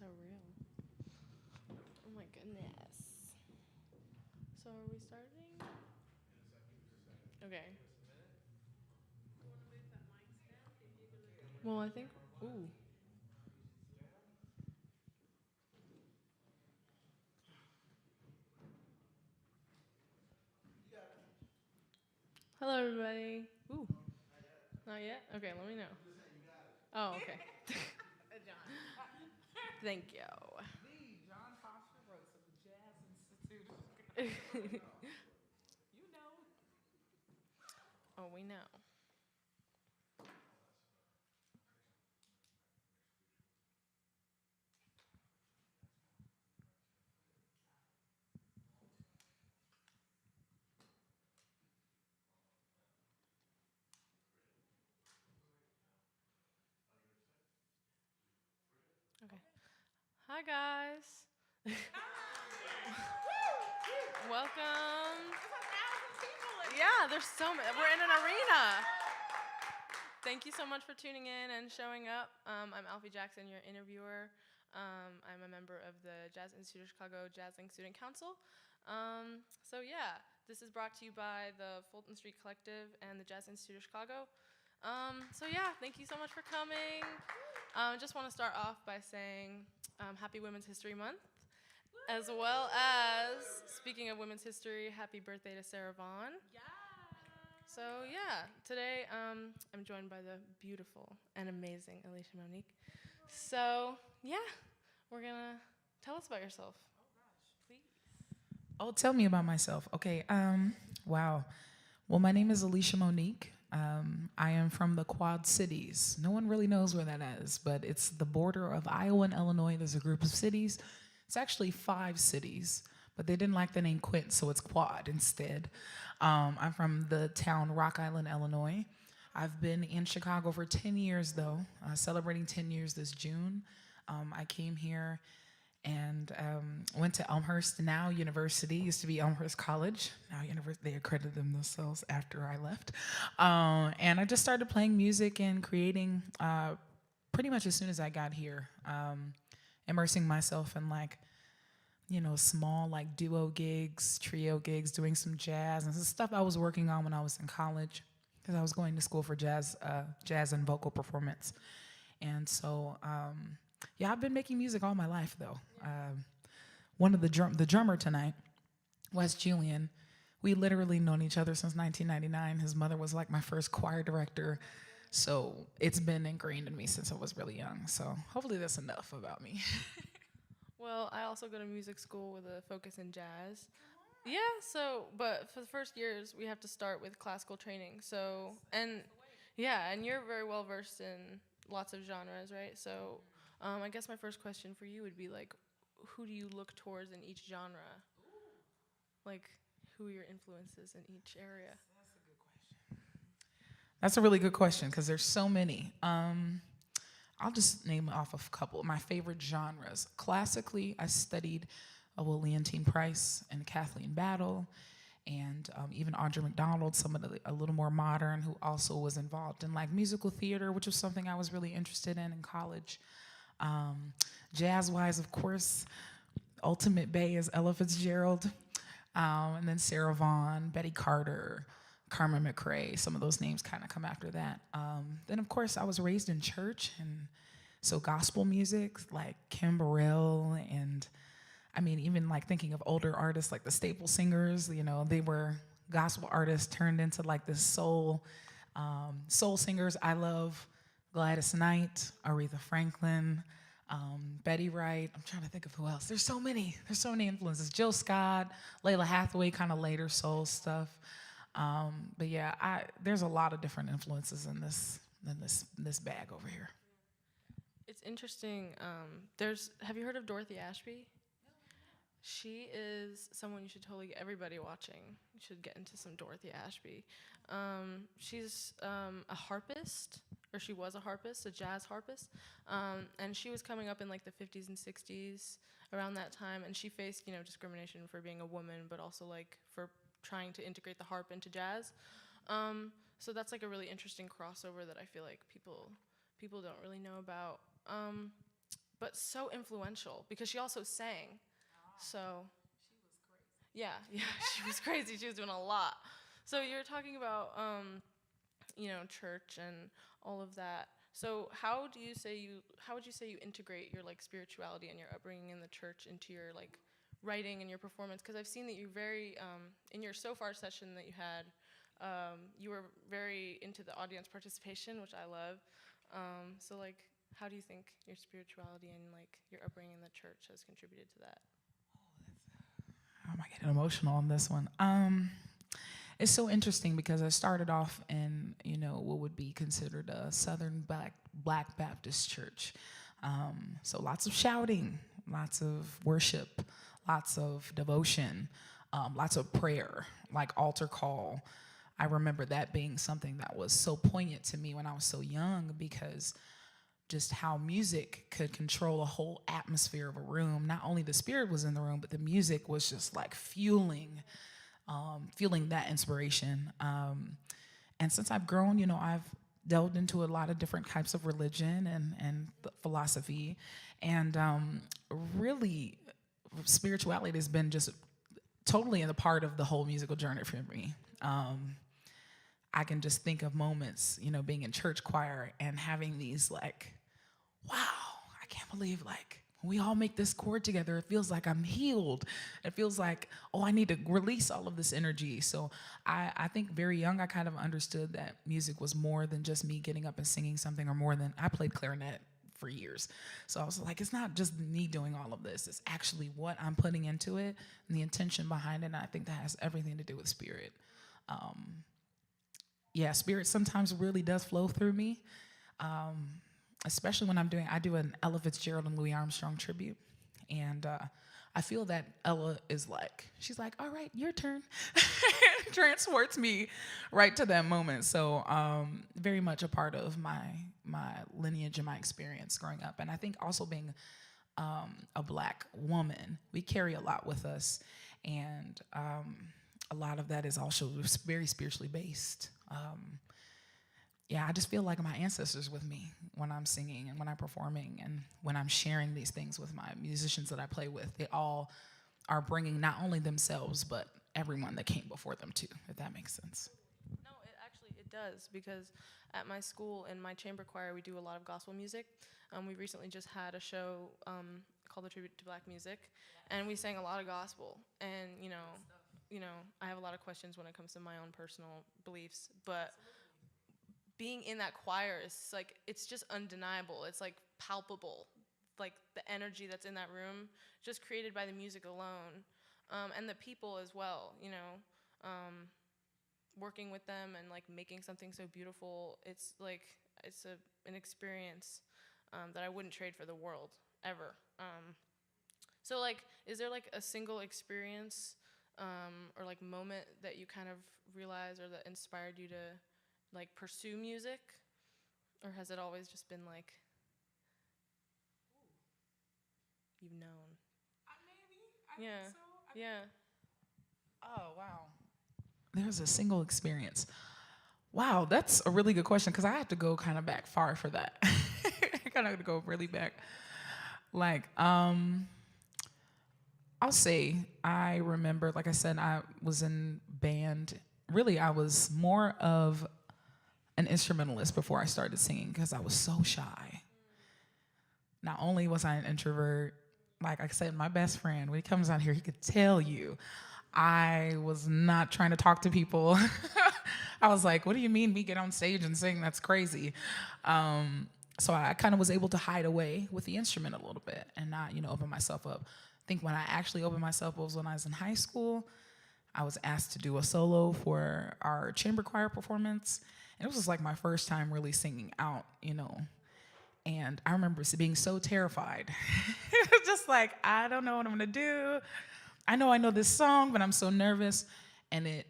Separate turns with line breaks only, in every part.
so real. Oh my goodness. So are we starting? Okay. Well, I think. Ooh. Hello, everybody. Ooh. Not yet? Okay, let me know. Oh, okay.
John.
Thank you.
The John Foster Brooks of the Jazz Institute. You know.
Oh, we know. Okay. Hi, guys. Welcome. Yeah, there's so many. We're in an arena. Thank you so much for tuning in and showing up. I'm Alfie Jackson, your interviewer. I'm a member of the Jazz Institute of Chicago Jazzing Student Council. So yeah, this is brought to you by the Fulton Street Collective and the Jazz Institute of Chicago. So yeah, thank you so much for coming. Just want to start off by saying Happy Women's History Month, as well as, speaking of women's history, happy birthday to Sarah Vaughan.
Yeah.
So yeah, today I'm joined by the beautiful and amazing Alysha Monique. So yeah, we're gonna tell us about yourself.
Oh gosh, please. Oh, tell me about myself. Okay. Wow. Well, my name is Alysha Monique. I am from the Quad Cities. No one really knows where that is, but it's the border of Iowa and Illinois. There's a group of cities. It's actually 5 cities, but they didn't like the name Quint, so it's Quad instead. I'm from the town Rock Island, Illinois. I've been in Chicago for 10 years, though, celebrating 10 years this June. I came here and went to Elmhurst now University. Used to be Elmhurst College. Now they accredited themselves after I left. And I just started playing music and creating pretty much as soon as I got here, immersing myself in small duo gigs, trio gigs, doing some jazz and some stuff I was working on when I was in college because I was going to school for jazz and vocal performance. And so, yeah, I've been making music all my life, though. One of the drummer tonight, Wes Julian, we literally known each other since 1999. His mother was like my first choir director, so it's been ingrained in me since I was really young. So hopefully that's enough about me.
Well, I also go to music school with a focus in jazz. Yeah, but for the first years, we have to start with classical training. So, and yeah, and you're very well versed in lots of genres, right? So, I guess my first question for you would be who do you look towards in each genre? Like, who are your influences in each area?
That's a good question. That's a really good question because there's so many. I'll just name off a couple of my favorite genres. Classically, I studied Leontine Price and Kathleen Battle, and even Audra McDonald, a little more modern, who also was involved in musical theater, which was something I was really interested in college. Jazz-wise, of course, Ultimate Bay is Ella Fitzgerald, and then Sarah Vaughan, Betty Carter, Carmen McRae. Some of those names kind of come after that. Then, of course, I was raised in church, and so gospel music like Kim Burrell, and I mean, even thinking of older artists like the Staple Singers. They were gospel artists turned into this soul singers. I love Gladys Knight, Aretha Franklin, Betty Wright. I'm trying to think of who else. There's so many influences. Jill Scott, Layla Hathaway, kind of later soul stuff. But yeah, there's a lot of different influences in this bag over here.
It's interesting. Have you heard of Dorothy Ashby? She is someone you should totally get everybody watching. You should get into some Dorothy Ashby. She's a harpist, or she was a harpist, a jazz harpist. And she was coming up in the 50s and 60s around that time, and she faced discrimination for being a woman, but also for trying to integrate the harp into jazz. So that's a really interesting crossover that I feel like people don't really know about. but so influential because she also sang. So yeah, she was crazy. She was doing a lot. So you're talking about, church and all of that. So how would you say you integrate your like spirituality and your upbringing in the church into your like writing and your performance? Because I've seen that you very in your so far session that you had, you were very into the audience participation, which I love. So like, how do you think your spirituality and like your upbringing in the church has contributed to that?
I might get emotional on this one. It's so interesting because I started off in, what would be considered a Southern Black Baptist church. So lots of shouting, lots of worship, lots of devotion, lots of prayer, like altar call. I remember that being something that was so poignant to me when I was so young, because just how music could control a whole atmosphere of a room. Not only the spirit was in the room, but the music was just like fueling that inspiration. And since I've grown, I've delved into a lot of different types of religion and philosophy. And really, spirituality has been just totally in the part of the whole musical journey for me. I can just think of moments, being in church choir and having these like, wow, I can't believe like we all make this chord together. It feels like I'm healed. It feels like, I need to release all of this energy. So I think very young, I kind of understood that music was more than just me getting up and singing something, or more than, I played clarinet for years. So I was like, it's not just me doing all of this. It's actually what I'm putting into it and the intention behind it. And I think that has everything to do with spirit. Spirit sometimes really does flow through me, especially when I do an Ella Fitzgerald and Louis Armstrong tribute. And I feel that Ella is like, she's like, all right, your turn. Transports me right to that moment. So very much a part of my lineage and my experience growing up. And I think also being a Black woman, we carry a lot with us. And a lot of that is also very spiritually based. I just feel like my ancestors with me when I'm singing and when I'm performing and when I'm sharing these things with my musicians that I play with. They all are bringing not only themselves, but everyone that came before them too, if that makes sense.
No, it does, because at my school in my chamber choir, we do a lot of gospel music. We recently just had a show called The Tribute to Black Music, and we sang a lot of gospel. And I have a lot of questions when it comes to my own personal beliefs, but being in that choir is like, it's just undeniable. It's like palpable, like the energy that's in that room, just created by the music alone, and the people as well. Working with them and like making something so beautiful. It's like an experience that I wouldn't trade for the world ever. So like, is there like a single experience or like moment that you kind of realized or that inspired you to like pursue music, or has it always just been like you've known?
Maybe. I think so.
Yeah.
Oh, wow. There's a single experience. Wow, that's a really good question, because I have to go kind of back far for that. I kind of have to go really back. Like, I'll say I remember, like I said, I was in band. Really, I was more of an instrumentalist before I started singing, because I was so shy. Not only was I an introvert, like I said, my best friend, when he comes out here, he could tell you I was not trying to talk to people. I was like, what do you mean me get on stage and sing? That's crazy. So I kind of was able to hide away with the instrument a little bit and not, open myself up. I think when I actually opened myself up was when I was in high school. I was asked to do a solo for our chamber choir performance. And it was like my first time really singing out, And I remember being so terrified. Just like, I don't know what I'm gonna do. I know this song, but I'm so nervous. And it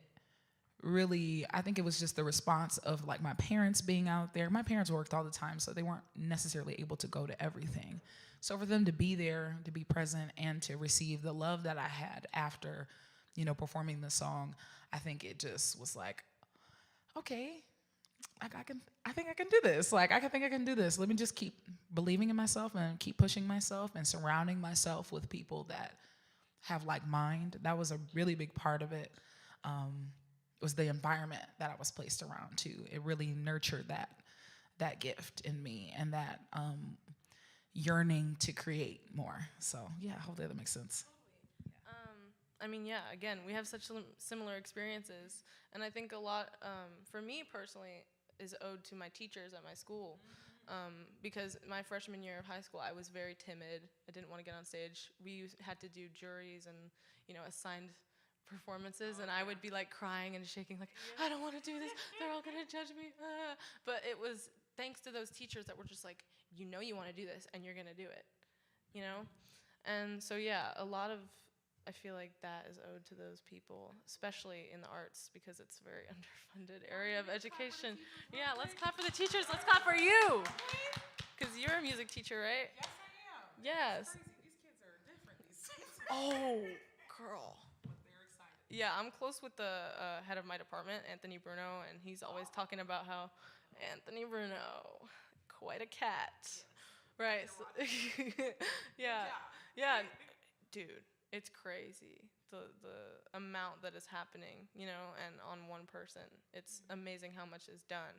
really, I think it was just the response of like my parents being out there. My parents worked all the time, so they weren't necessarily able to go to everything. So for them to be there, to be present, and to receive the love that I had after, performing the song, I think it just was like, okay, I think I can do this. Like, I think I can do this. Let me just keep believing in myself and keep pushing myself and surrounding myself with people that have like mind. That was a really big part of it. Was the environment that I was placed around too. It really nurtured that gift in me and that yearning to create more. So yeah, hopefully that makes sense.
I mean, yeah, again, we have such similar experiences. And I think a lot, for me personally, is owed to my teachers at my school. Because my freshman year of high school, I was very timid. I didn't want to get on stage. We had to do juries and, assigned performances, and I would be like crying and shaking, like, I don't want to do this. They're all going to judge me. But it was thanks to those teachers that were just like, you want to do this, and you're going to do it, And so, yeah, a lot of, I feel like that is owed to those people, especially in the arts, because it's a very underfunded area of education. Yeah, let's clap for the teachers. Let's clap for you. Because you're a music teacher, right?
Yes, I am.
Yes.
These kids are different.
Oh, girl.
But they're excited.
Yeah, I'm close with the head of my department, Anthony Bruno, and he's always talking about how Anthony Bruno, quite a cat. Yes. Right. So, yeah. Dude. It's crazy, the amount that is happening, and on one person. It's amazing how much is done.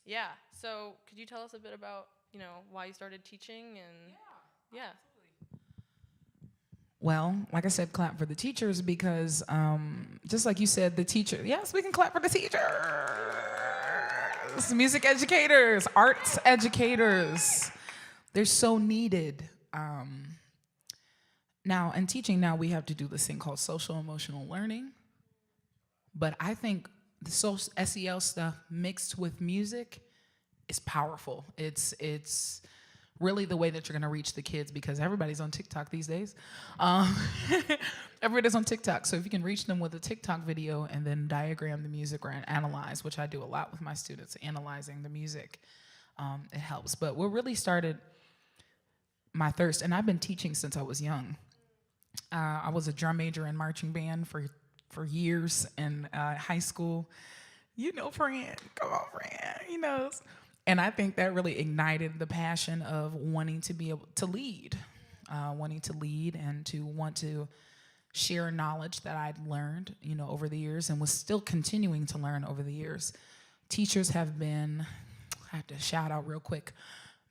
Yeah, so could you tell us a bit about, why you started teaching? And yeah.
Absolutely. Well, like I said, clap for the teachers because just like you said, the teacher, yes, we can clap for the teachers, music educators, arts educators. They're so needed. Now, in teaching now, we have to do this thing called social emotional learning. But I think the SEL stuff mixed with music is powerful. It's really the way that you're going to reach the kids because everybody's on TikTok these days. Everybody's on TikTok. So if you can reach them with a TikTok video and then diagram the music or analyze, which I do a lot with my students, analyzing the music, it helps. But what really started my thirst, and I've been teaching since I was young. I was a drum major in marching band for years in high school. Fran. Come on, Fran. He knows. And I think that really ignited the passion of wanting to be able to lead, and to want to share knowledge that I'd learned, over the years and was still continuing to learn over the years. Teachers have been, I have to shout out real quick,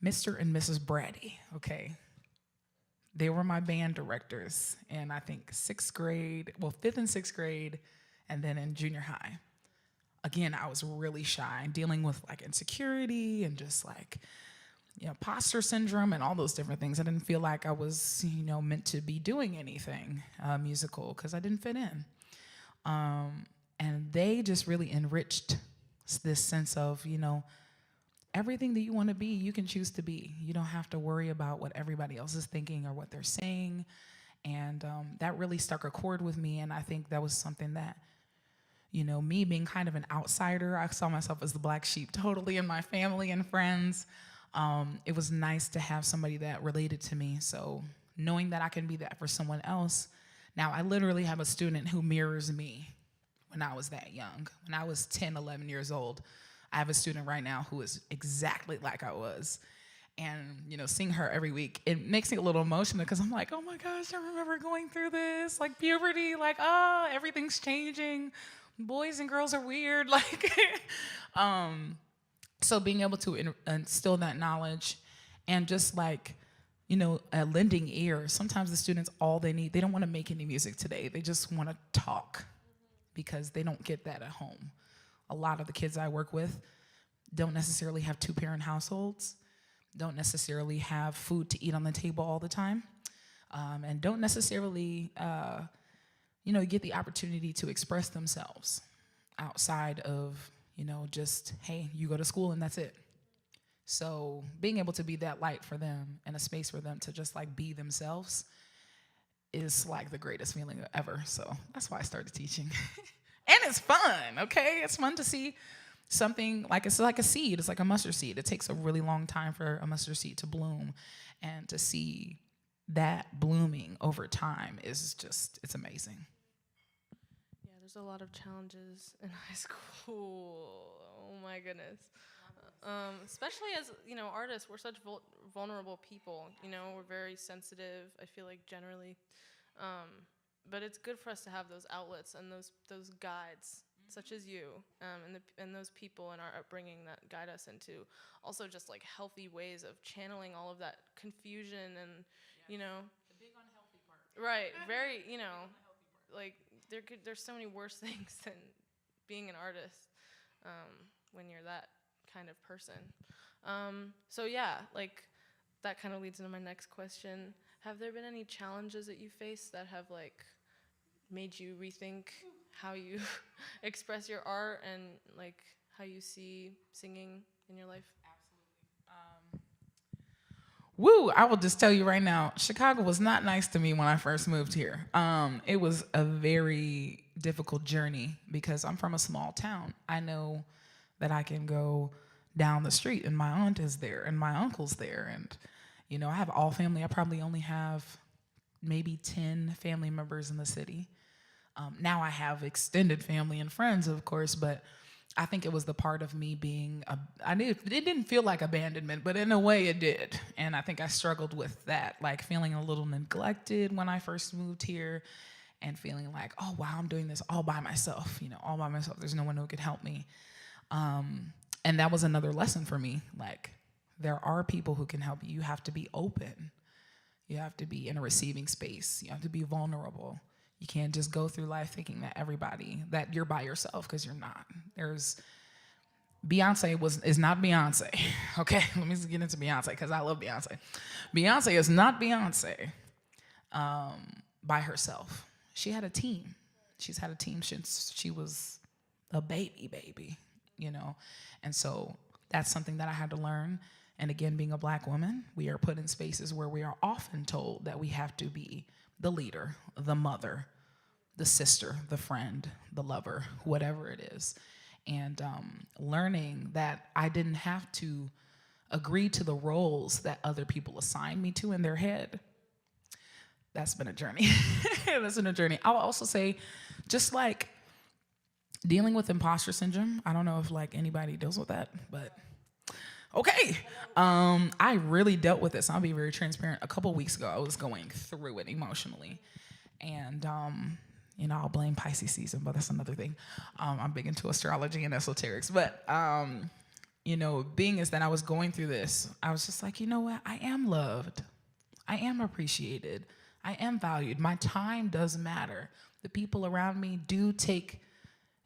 Mr. and Mrs. Brady, okay? They were my band directors in, I think, 5th and 6th grade, and then in junior high. Again, I was really shy, dealing with like insecurity and just like, imposter syndrome and all those different things. I didn't feel like I was, meant to be doing anything musical because I didn't fit in. And they just really enriched this sense of, everything that you want to be, you can choose to be. You don't have to worry about what everybody else is thinking or what they're saying. And that really struck a chord with me. And I think that was something that, me being kind of an outsider, I saw myself as the black sheep totally in my family and friends. It was nice to have somebody that related to me. So knowing that I can be that for someone else. Now, I literally have a student who mirrors me when I was that young. When I was 10, 11 years old. I have a student right now who is exactly like I was. And, seeing her every week, it makes me a little emotional because I'm like, oh my gosh, I remember going through this, like puberty, like, everything's changing. Boys and girls are weird. Like, so being able to instill that knowledge and just like, a lending ear. Sometimes the students, all they need, they don't want to make any music today. They just want to talk because they don't get that at home. A lot of the kids I work with don't necessarily have two-parent households, don't necessarily have food to eat on the table all the time, and don't necessarily, get the opportunity to express themselves outside of, just, hey, you go to school and that's it. So being able to be that light for them and a space for them to just like be themselves is like the greatest feeling ever. So that's why I started teaching. And it's fun, okay? It's fun to see something like it's like a seed. It's like a mustard seed. It takes a really long time for a mustard seed to bloom. And to see that blooming over time is just, it's amazing.
Yeah, there's there's a lot of challenges in high school. Oh my goodness. Especially as, artists, we're such vulnerable people. We're very sensitive, I feel like, generally. But it's good for us to have those outlets and those guides, such as you, and those people in our upbringing that guide us into also just like healthy ways of channeling all of that confusion and,
The big unhealthy part.
right, very, like there's so many worse things than being an artist when you're that kind of person. So yeah, like that kind of leads into my next question. Have there been any challenges that you faced that have like made you rethink how you express your art and like how you see singing in your life?
Woo, I will just tell you right now, Chicago was not nice to me when I first moved here. It was a very difficult journey because I'm from a small town. I know that I can go down the street and my aunt is there and my uncle's there. And, I have all family. I probably only have maybe 10 family members in the city. Now I have extended family and friends, of course, but I think it was the part of me being, it didn't feel like abandonment, but in a way it did. And I think I struggled with that, like feeling a little neglected when I first moved here and feeling like, oh, wow, I'm doing this all by myself, all by myself. There's no one who could help me. And that was another lesson for me. Like, there are people who can help you. You have to be open. You have to be in a receiving space. You have to be vulnerable. You can't just go through life thinking that you're by yourself, because you're not. Beyonce is not Beyonce. Okay, let me just get into Beyonce because I love Beyonce. Beyonce is not Beyonce by herself. She had a team. She's had a team since she was a baby, And so that's something that I had to learn. And again, being a Black woman, we are put in spaces where we are often told that we have to be the leader, the mother, the sister, the friend, the lover, whatever it is. And learning that I didn't have to agree to the roles that other people assign me to in their head. That's been a journey. That's been a journey. I'll also say, just like dealing with imposter syndrome, I don't know if like anybody deals with that, but okay. I really dealt with this. I'll be very transparent. A couple weeks ago, I was going through it emotionally. And, I'll blame Pisces season, but that's another thing. I'm big into astrology and esoterics. But, being is that I was going through this, I was just like, you know what? I am loved. I am appreciated. I am valued. My time does matter. The people around me do take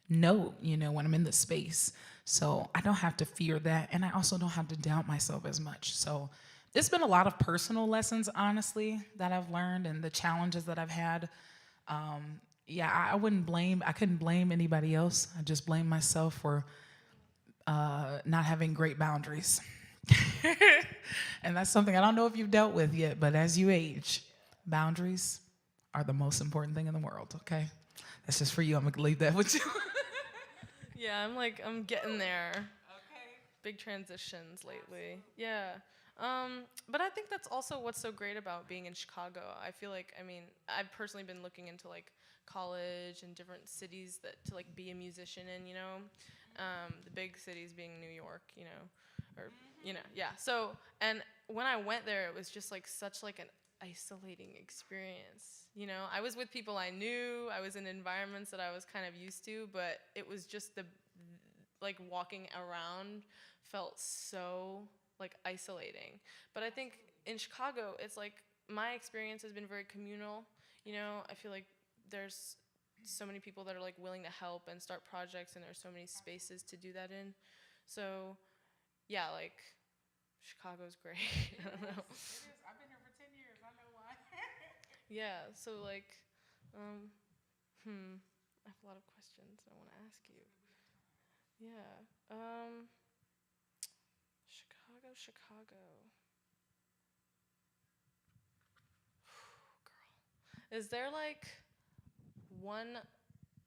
note, when I'm in the space. So I don't have to fear that. And I also don't have to doubt myself as much. So it's been a lot of personal lessons, honestly, that I've learned and the challenges that I've had. I couldn't blame anybody else. I just blame myself for not having great boundaries. And that's something I don't know if you've dealt with yet, but as you age, boundaries are the most important thing in the world, okay? That's just for you. I'm gonna leave that with you.
Yeah, I'm getting there. Okay. Big transitions lately. Yeah. But I think that's also what's so great about being in Chicago. I feel like, I've personally been looking into like college and different cities to like be a musician in, the big cities being New York, yeah. So, and when I went there, it was just like such like an isolating experience. I was with people I knew, I was in environments that I was kind of used to, but it was just like walking around felt so like isolating. But I think in Chicago, it's like my experience has been very communal. I feel like there's so many people that are like willing to help and start projects, and there's so many spaces to do that in. So, yeah, like Chicago's great. I don't know. It is.
I've been here for 10 years. I know why.
Yeah. So like, I have a lot of questions I want to ask you. Yeah. Chicago. Girl. Is there like one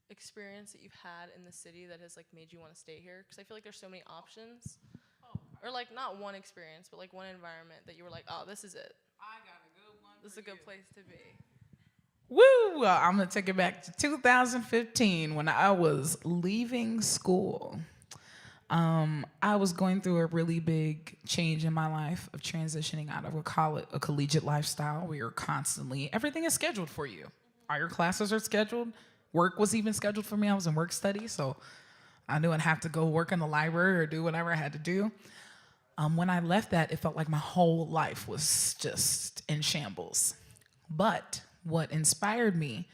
experience that you've had in the city that has like made you want to stay here? Because I feel like there's so many options. Or like not one experience, but like one environment that you were like, oh, this is it.
I got a good one.
This is a good place to be.
Woo! I'm going to take it back to 2015 when I was leaving school. I was going through a really big change in my life of transitioning out of a collegiate lifestyle where you're constantly, everything is scheduled for you. All your classes are scheduled. Work was even scheduled for me. I was in work study, so I knew I'd have to go work in the library or do whatever I had to do. When I left that, it felt like my whole life was just in shambles. But what inspired me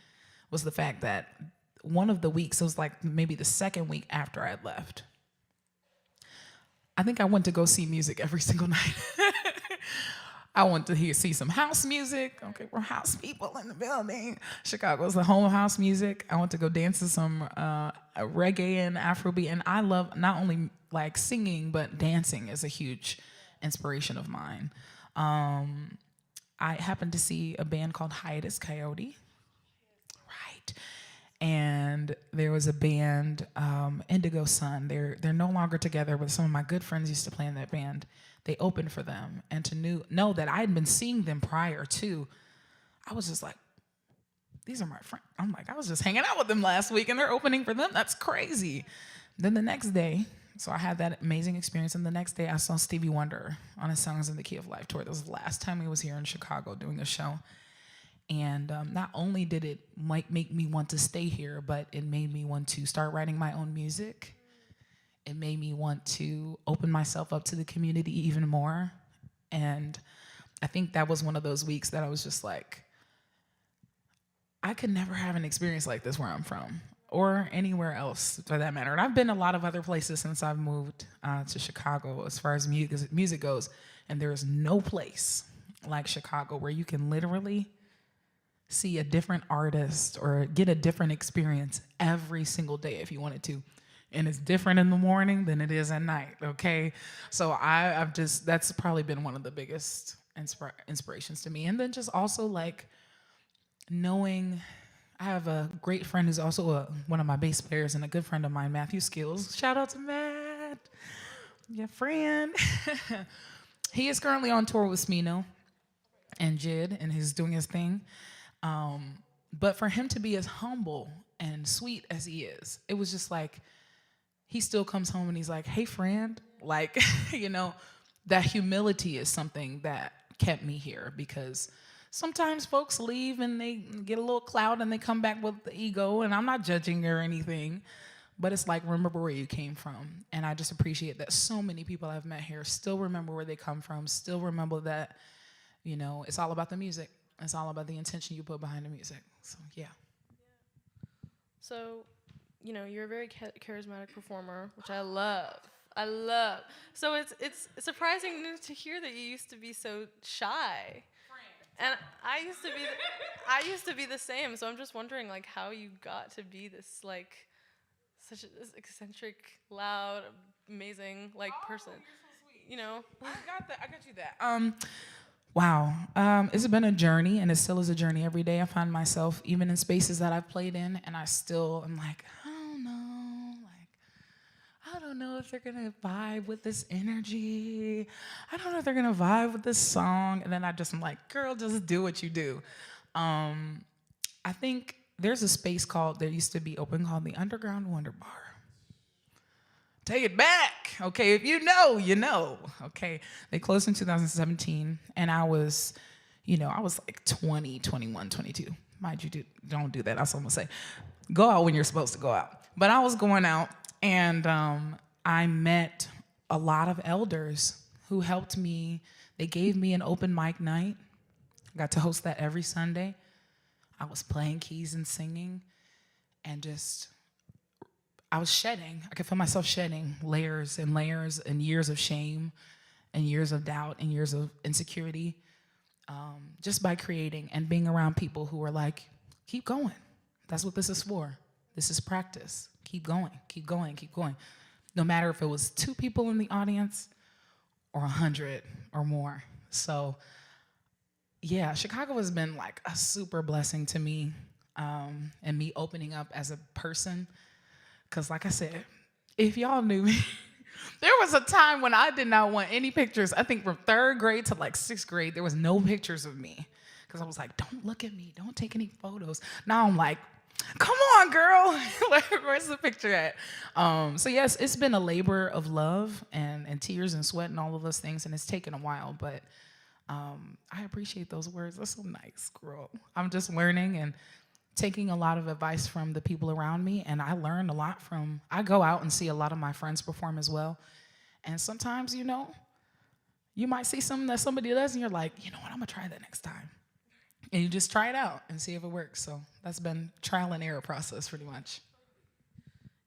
was the fact that one of the weeks, it was like maybe the second week after I had left, I think I went to go see music every single night. I went to see some house music. Okay, we're house people in the building. Chicago's the home of house music. I went to go dance to some reggae and Afrobeat. And I love not only like singing, but dancing is a huge inspiration of mine. I happened to see a band called Hiatus Coyote. Right. And there was a band, Indigo Sun. They're no longer together, but some of my good friends used to play in that band. They opened for them, and to know that I had been seeing them prior to, I was just like, these are my friends. I'm like, I was just hanging out with them last week, and they're opening for them. That's crazy. Then the next day, so I had that amazing experience, and the next day I saw Stevie Wonder on his Songs in the Key of Life tour. That was the last time he was here in Chicago doing a show. And not only did it make me want to stay here, but it made me want to start writing my own music. It made me want to open myself up to the community even more. And I think that was one of those weeks that I was just like, I could never have an experience like this where I'm from, or anywhere else for that matter. And I've been a lot of other places since I've moved to Chicago as far as music goes. And there is no place like Chicago where you can literally see a different artist or get a different experience every single day if you wanted to. And it's different in the morning than it is at night, okay? So I've just, that's probably been one of the biggest inspirations to me. And then just also like knowing, I have a great friend who's also one of my bass players and a good friend of mine, Matthew Skills. Shout out to Matt, your friend. He is currently on tour with Smino and Jid, and he's doing his thing. But for him to be as humble and sweet as he is, it was just like, he still comes home and he's like, hey, friend. Like, you know, that humility is something that kept me here, because sometimes folks leave and they get a little clout and they come back with the ego, and I'm not judging or anything, but it's like, remember where you came from. And I just appreciate that so many people I've met here still remember where they come from, still remember that, you know, it's all about the music. It's all about the intention you put behind the music. So, yeah.
So, you know, you're a very charismatic performer, which I love. I love. So it's surprising to hear that you used to be so shy. And I used to be the same. So I'm just wondering, like, how you got to be this, like, such this eccentric, loud, amazing, like, person.
You're so sweet.
You know.
I got you that. Wow. It's been a journey, and it still is a journey every day. I find myself even in spaces that I've played in, and I still am like, I don't know if they're gonna vibe with this energy. I don't know if they're gonna vibe with this song. And then I just am like, girl, just do what you do. I think there's a space there used to be open called the Underground Wonder Bar. Take it back, okay? If you know, you know, okay? They closed in 2017, and I was like 20, 21, 22. Mind you, don't do that. That's what I'm gonna say. Go out when you're supposed to go out. But I was going out, and I met a lot of elders who helped me. They gave me an open mic night. I got to host that every Sunday. I was playing keys and singing, and I was shedding. I could feel myself shedding layers and layers and years of shame and years of doubt and years of insecurity, just by creating and being around people who were like, keep going. That's what this is for. This is practice. Keep going, keep going, keep going. No matter if it was 2 people in the audience or 100 or more. So, yeah, Chicago has been like a super blessing to me, and me opening up as a person. Because like I said, if y'all knew me, there was a time when I did not want any pictures. I think from 3rd grade to like 6th grade, there was no pictures of me. because I was like, don't look at me, don't take any photos. Now I'm like, come on, girl. Like, where's the picture at? So yes, it's been a labor of love and tears and sweat and all of those things, and it's taken a while, but I appreciate those words. That's so nice, girl. I'm just learning and taking a lot of advice from the people around me, and I learn a lot from, I go out and see a lot of my friends perform as well, and sometimes, you know, you might see something that somebody does, and you're like, you know what, I'm gonna try that next time. And you just try it out and see if it works. So that's been trial and error process pretty much.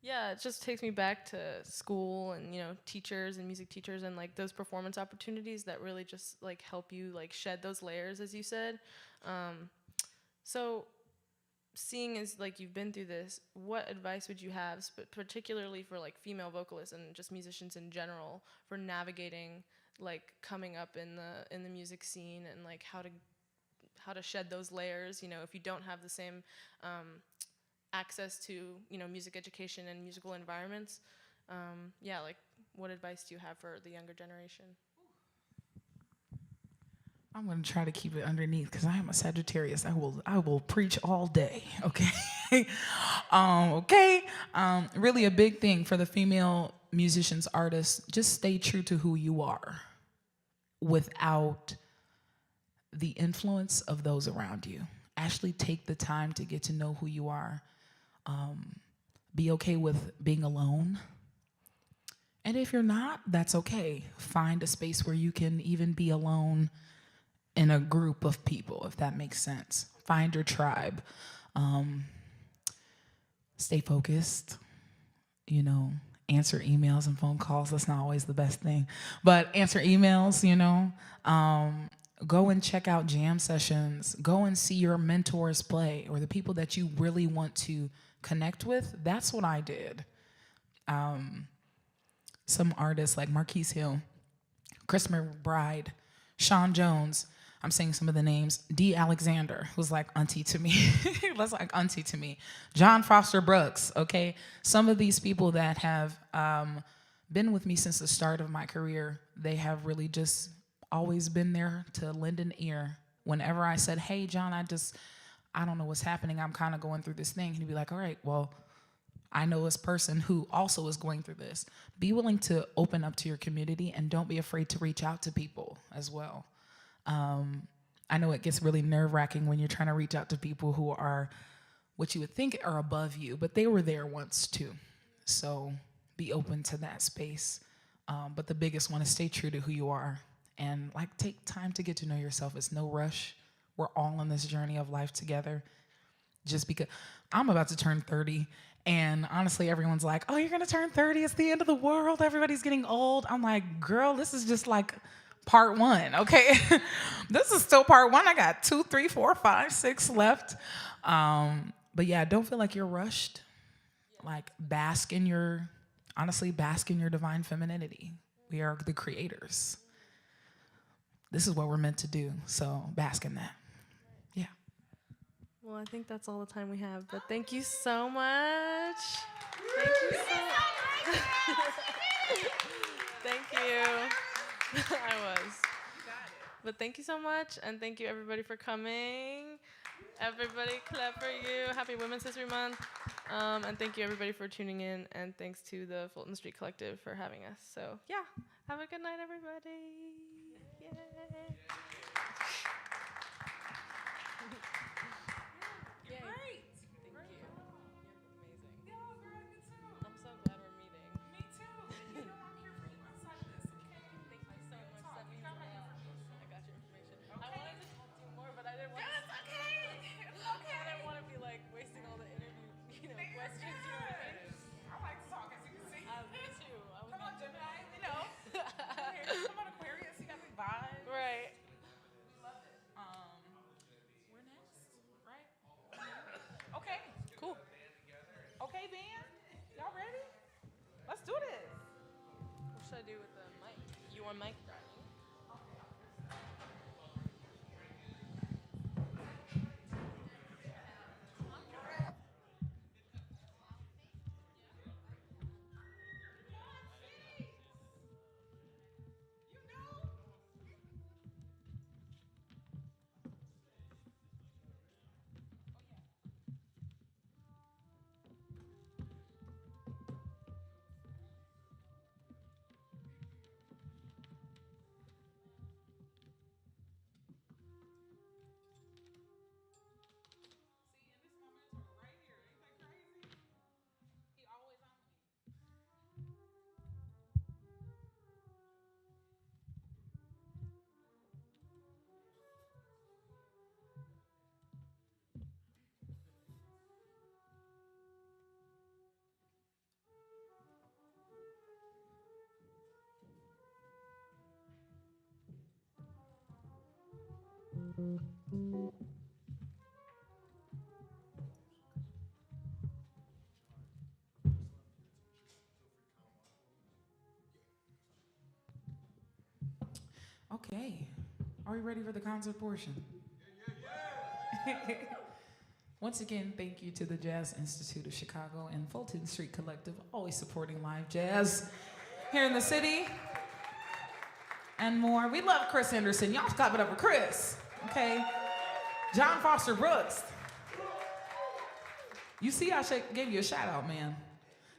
Yeah, it just takes me back to school and, you know, teachers and music teachers and like those performance opportunities that really just like help you like shed those layers, as you said. So seeing as like you've been through this, what advice would you have, particularly for like female vocalists and just musicians in general, for navigating like coming up in the music scene and like how to shed those layers, you know, if you don't have the same access to, you know, music education and musical environments. Yeah, like what advice do you have for the younger generation?
I'm gonna try to keep it underneath because I am a Sagittarius. I will preach all day. Okay. Okay. Really a big thing for the female musicians, artists, just stay true to who you are without the influence of those around you. Actually take the time to get to know who you are. Be okay with being alone. And if you're not, that's okay. Find a space where you can even be alone in a group of people, if that makes sense. Find your tribe. Stay focused, you know, answer emails and phone calls. That's not always the best thing, but answer emails, you know. Go and check out jam sessions. Go and see your mentors play or the people that you really want to connect with. That's what I did. Some artists like Marquise Hill, Chris McBride, Sean Jones, I'm saying some of the names, D. Alexander, who's like auntie to me. That's like auntie to me. John Foster Brooks, okay? Some of these people that have been with me since the start of my career, they have really just always been there to lend an ear. Whenever I said, hey, John, I don't know what's happening. I'm kind of going through this thing. He'd be like, all right, well, I know this person who also is going through this. Be willing to open up to your community and don't be afraid to reach out to people as well. I know it gets really nerve-wracking when you're trying to reach out to people who are what you would think are above you, but they were there once too. So be open to that space. But the biggest one is stay true to who you are and like take time to get to know yourself. It's no rush. We're all on this journey of life together. Just because I'm about to turn 30, and honestly, everyone's like, oh, you're gonna turn 30, it's the end of the world, everybody's getting old. I'm like, girl, this is just like part one, okay? This is still part one. I got 2, 3, 4, 5, 6 left. But yeah, don't feel like you're rushed. Like bask in your divine femininity. We are the creators. This is what we're meant to do, so bask in that. Yeah.
Well, I think that's all the time we have, but thank you so much. Thank you so Thank you. I was. But thank you so much, and thank you everybody for coming. Everybody clap for you. Happy Women's History Month. And thank you everybody for tuning in, and thanks to the Fulton Street Collective for having us. So yeah, have a good night, everybody. Yay. Great. Thank you. You're amazing. Yeah, girl, me too. I'm so glad we're meeting. Me too. You know I'm here for you outside of this, okay? Thank you so much. That means a lot. I got your information. Okay. I wanted to talk to you more, but I didn't want to. It's okay. It's okay. I didn't want to be like wasting all the interview, questions. You know what I mean? I like to talk, as you can see. Me too. Come on, Gemini. You know. Come on, Aquarius. You got the vibe. Right. Love it. We're next, right? Okay. Cool. Okay, band. Y'all ready? Let's do this. What should I do with the mic? You want mic?
Okay. Are we ready for the concert portion? Once again, thank you to the Jazz Institute of Chicago and Fulton Street Collective, always supporting live jazz here in the city and more. We love Chris Henderson. Y'all clap it up for Chris, okay? John Foster Brooks. You see, I gave you a shout out, man.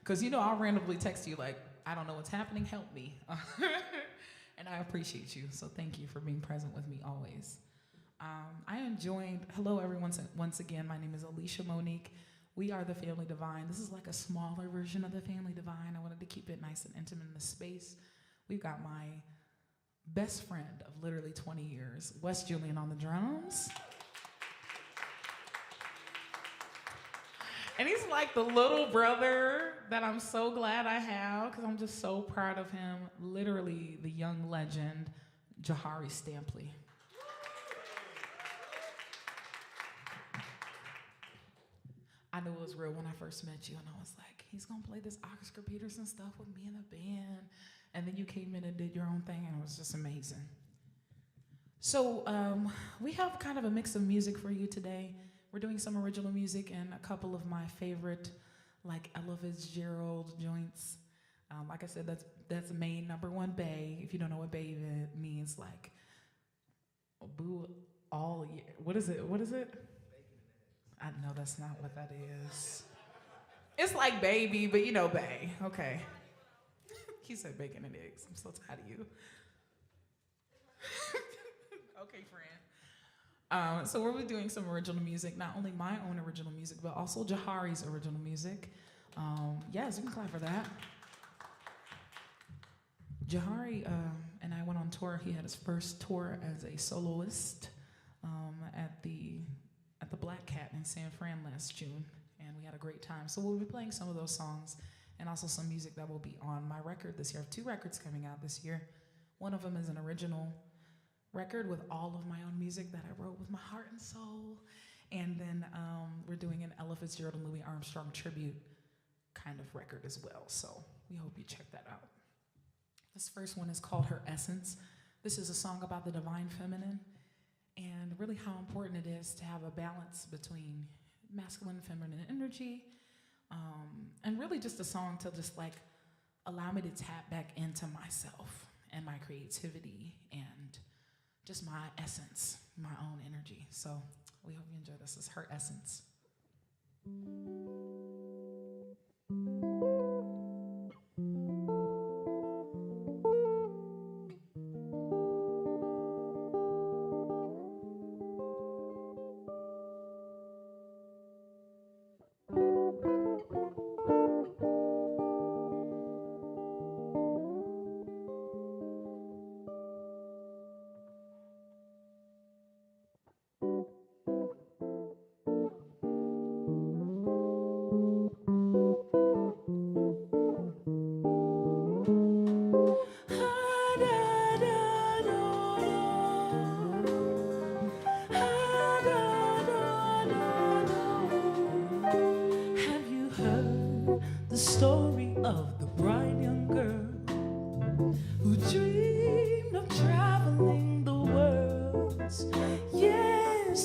Because you know I'll randomly text you like, I don't know what's happening, help me. And I appreciate you, so thank you for being present with me always. I am joined, hello everyone, once again, my name is Alysha Monique. We are the Family Divine. This is like a smaller version of the Family Divine. I wanted to keep it nice and intimate in the space. We've got my best friend of literally 20 years, Wes Julian on the drums. And he's like the little brother that I'm so glad I have because I'm just so proud of him. Literally the young legend, Jahari Stampley. I knew it was real when I first met you, and I was like, he's gonna play this Oscar Peterson stuff with me in the band. And then you came in and did your own thing, and it was just amazing. So we have kind of a mix of music for you today. We're doing some original music and a couple of my favorite, like Ella Fitzgerald joints. Like I said, that's main number one bae. If you don't know what bae means, like boo all year. What is it? I know that's not what that is. It's like baby, but you know bae. Okay. He said bacon and eggs. I'm so tired of you. Okay, friend. So we're doing some original music, not only my own original music, but also Jahari's original music. Yes, you can clap for that. Jahari and I went on tour. He had his first tour as a soloist at the Black Cat in San Fran last June, and we had a great time. So we'll be playing some of those songs and also some music that will be on my record this year. I have 2 records coming out this year. One of them is an original record with all of my own music that I wrote with my heart and soul. And then we're doing an Ella Fitzgerald and Louis Armstrong tribute kind of record as well. So we hope you check that out. This first one is called Her Essence. This is a song about the divine feminine and really how important it is to have a balance between masculine and feminine energy. And really just a song to just like allow me to tap back into myself and my creativity and just my essence, my own energy. So we hope you enjoy this. This is Her Essence.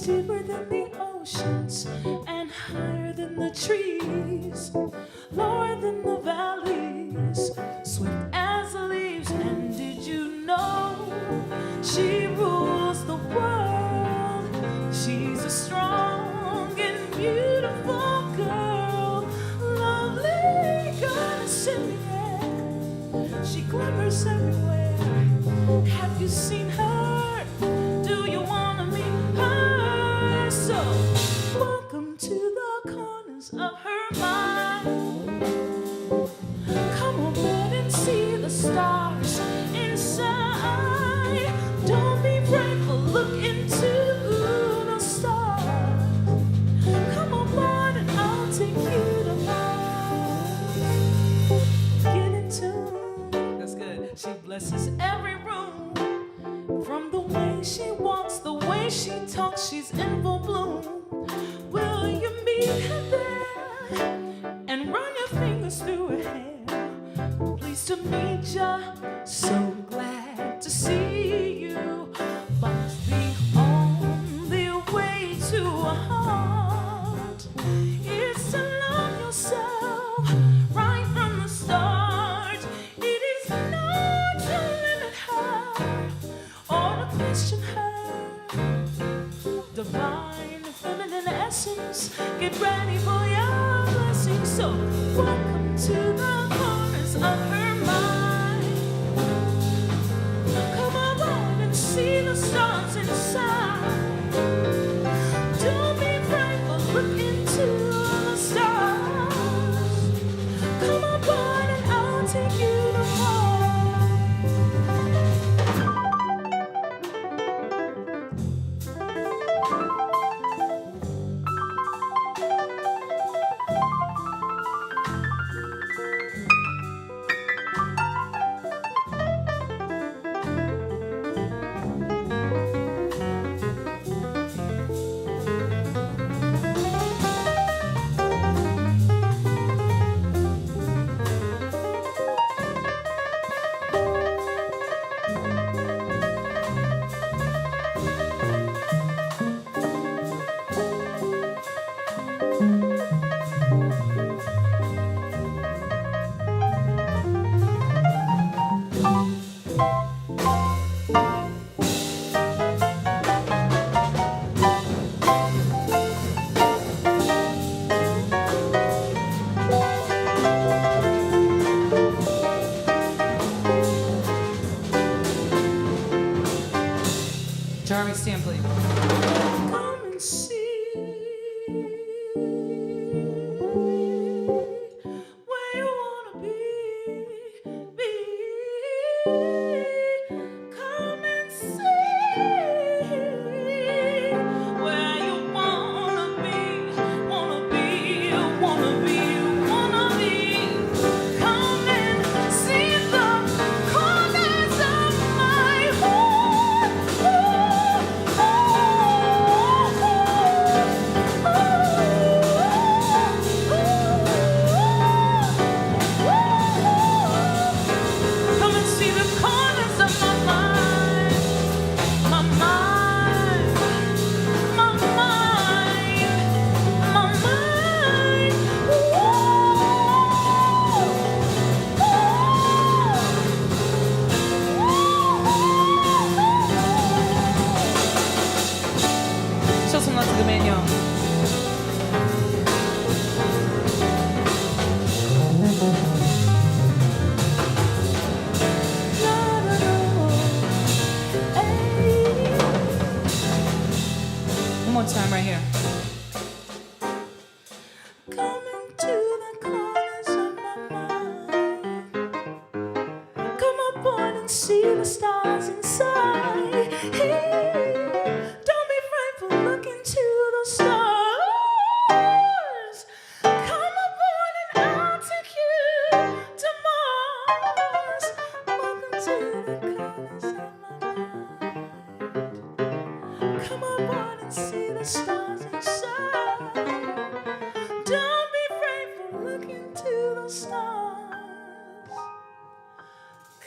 Deeper than the oceans and higher than the trees, lower than the valleys, swift as the leaves. And did you know she rules the world? She's a strong and beautiful girl, lovely goddess in the air. She glimmers everywhere. Have you seen her? Do you want to meet her? So, welcome to the corners of her mind. Come on, board and see the stars inside. Don't be frightful, look into the stars. Come on, board and I'll take you to Mars. Get in tune. That's good. She blesses every room. From the way she walks, the way she talks, she's in full bloom. Will you meet her there and run your fingers through her hair? Pleased to meet ya, so glad to see you. get ready for your blessing. So welcome to the corners of her mind. Come on and see the stars inside. Don't be afraid, but look into the stars. Come on, boy, and I'll take you to Jeremy, stand, please. Come and see where you wanna be. Come and see where you wanna be. Wanna be. Come and see the corners of my heart. Come and see the corners of my mind, my mind, my mind, my mind. Show some love to the man, y'all. One more time right here. Come into the corners of my mind. Come up on and see the stars inside. Don't be afraid to look into the stars. Come up on and I'll take you to Mars. Welcome to the corners of my mind. Come up on and see the stars inside. Don't be afraid to look into the stars.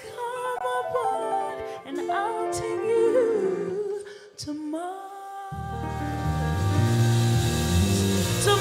Come up on and I'll take you to Mars. To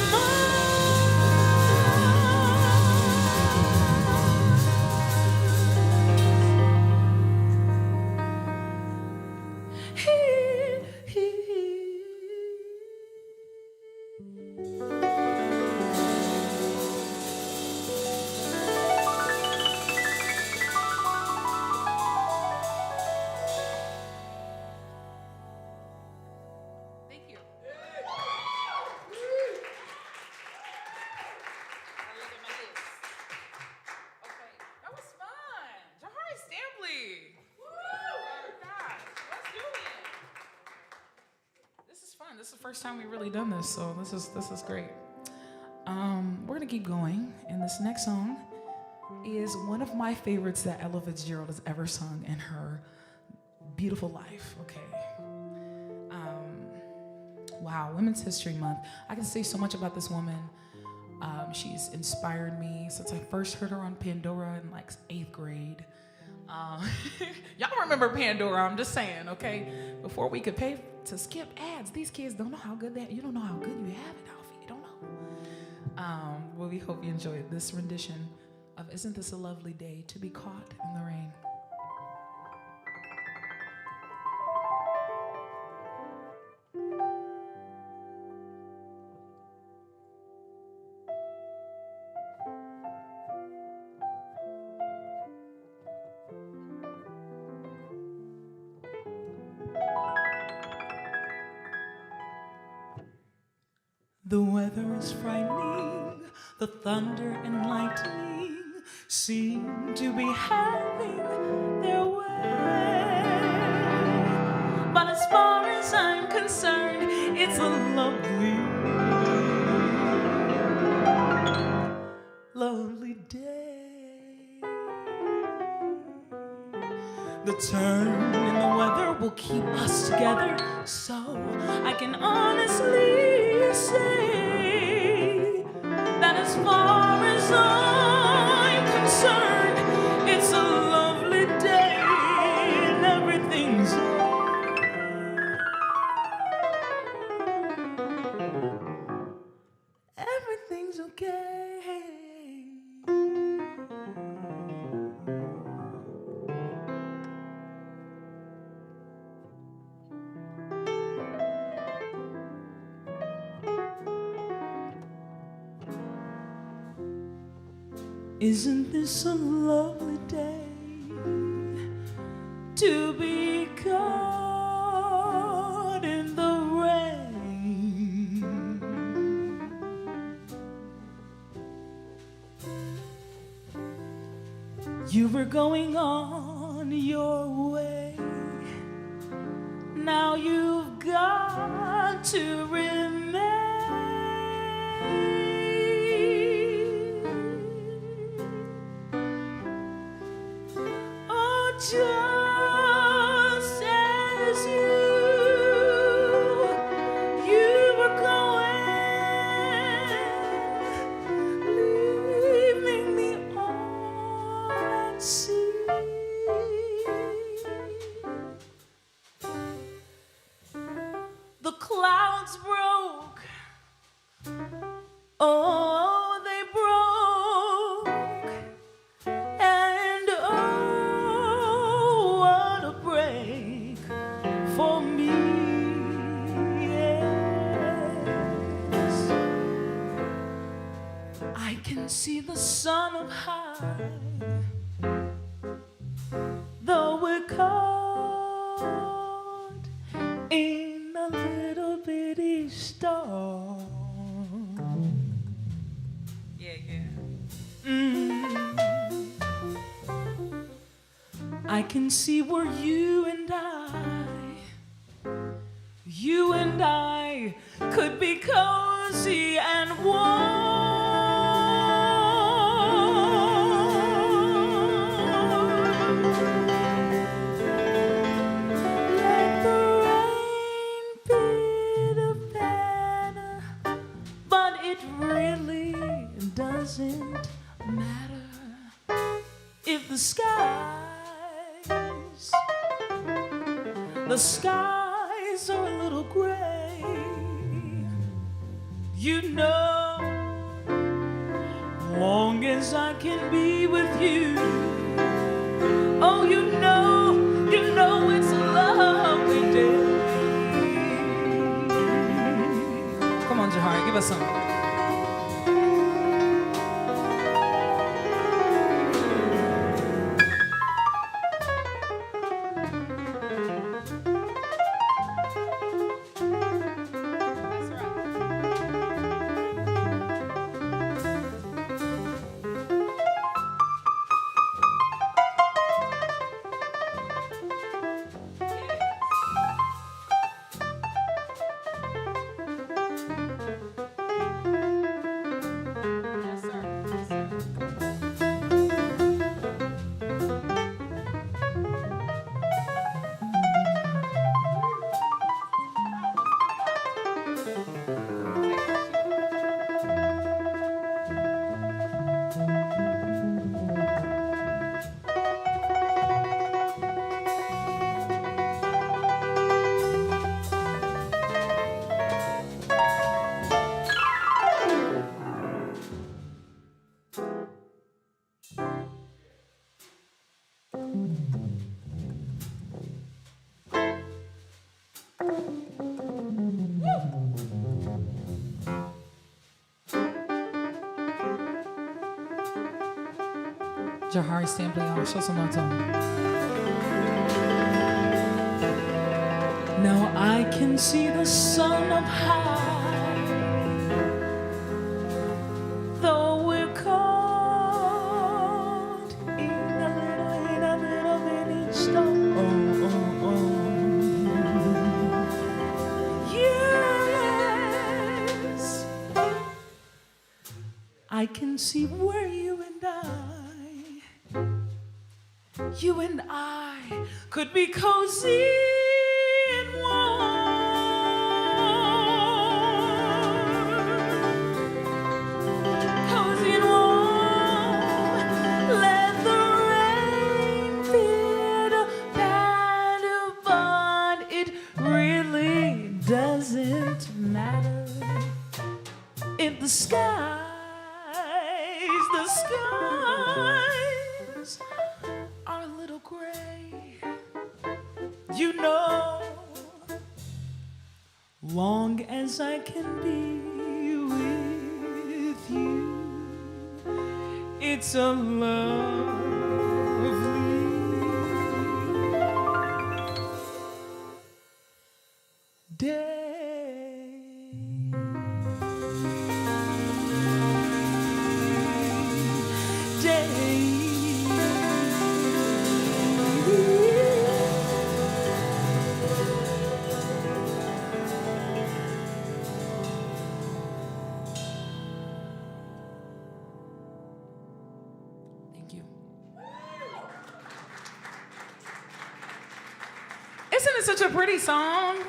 Thank you. Okay, that was fun. Jahari Stampley. Let's do it. This is fun. This is the first time we've really done this, so this is great. We're gonna keep going, and this next song is one of my favorites that Ella Fitzgerald has ever sung in her beautiful life. Okay. Wow, Women's History Month. I can say so much about this woman. She's inspired me since I first heard her on Pandora in like 8th grade. Y'all remember Pandora, I'm just saying, okay? Before we could pay to skip ads, these kids don't know how good you don't know how good you have it, Alfie, you don't know. Well, we hope you enjoyed this rendition of Isn't This a Lovely Day to Be Caught in the Rain. weather is frightening. The thunder and lightning seem to be having their way. But as far as I'm concerned, it's a lovely, lovely day. The turn in the weather will keep us together, so I can honestly say that as far as I'm concerned, it's a lovely day and everything's okay. Isn't this a lovely day to be caught in the rain? You were going on your way. Now you've got to remain. Just as you were going, leaving me all at sea. The clouds broke, oh, they broke, and oh, what a break for me, yes. I can see the sun up high, though we're caught in a little bitty storm. I can see where you and I could be cozy and warm. Let the rain pitter-patter, but it really doesn't matter if the skies are a little gray. You know, long as I can be with you, oh, you know it's a lovely day. Come on, Jahari, give us something. Jahari, stand play on. Show some love to him. Now I can see the sun up high, I can see where you and I could be cozy and warm. Cozy and warm. Let the rain fit bad, but it really doesn't matter if the skies are a little gray. You know, long as I can be with you, it's a lovely day. Isn't it such a pretty song?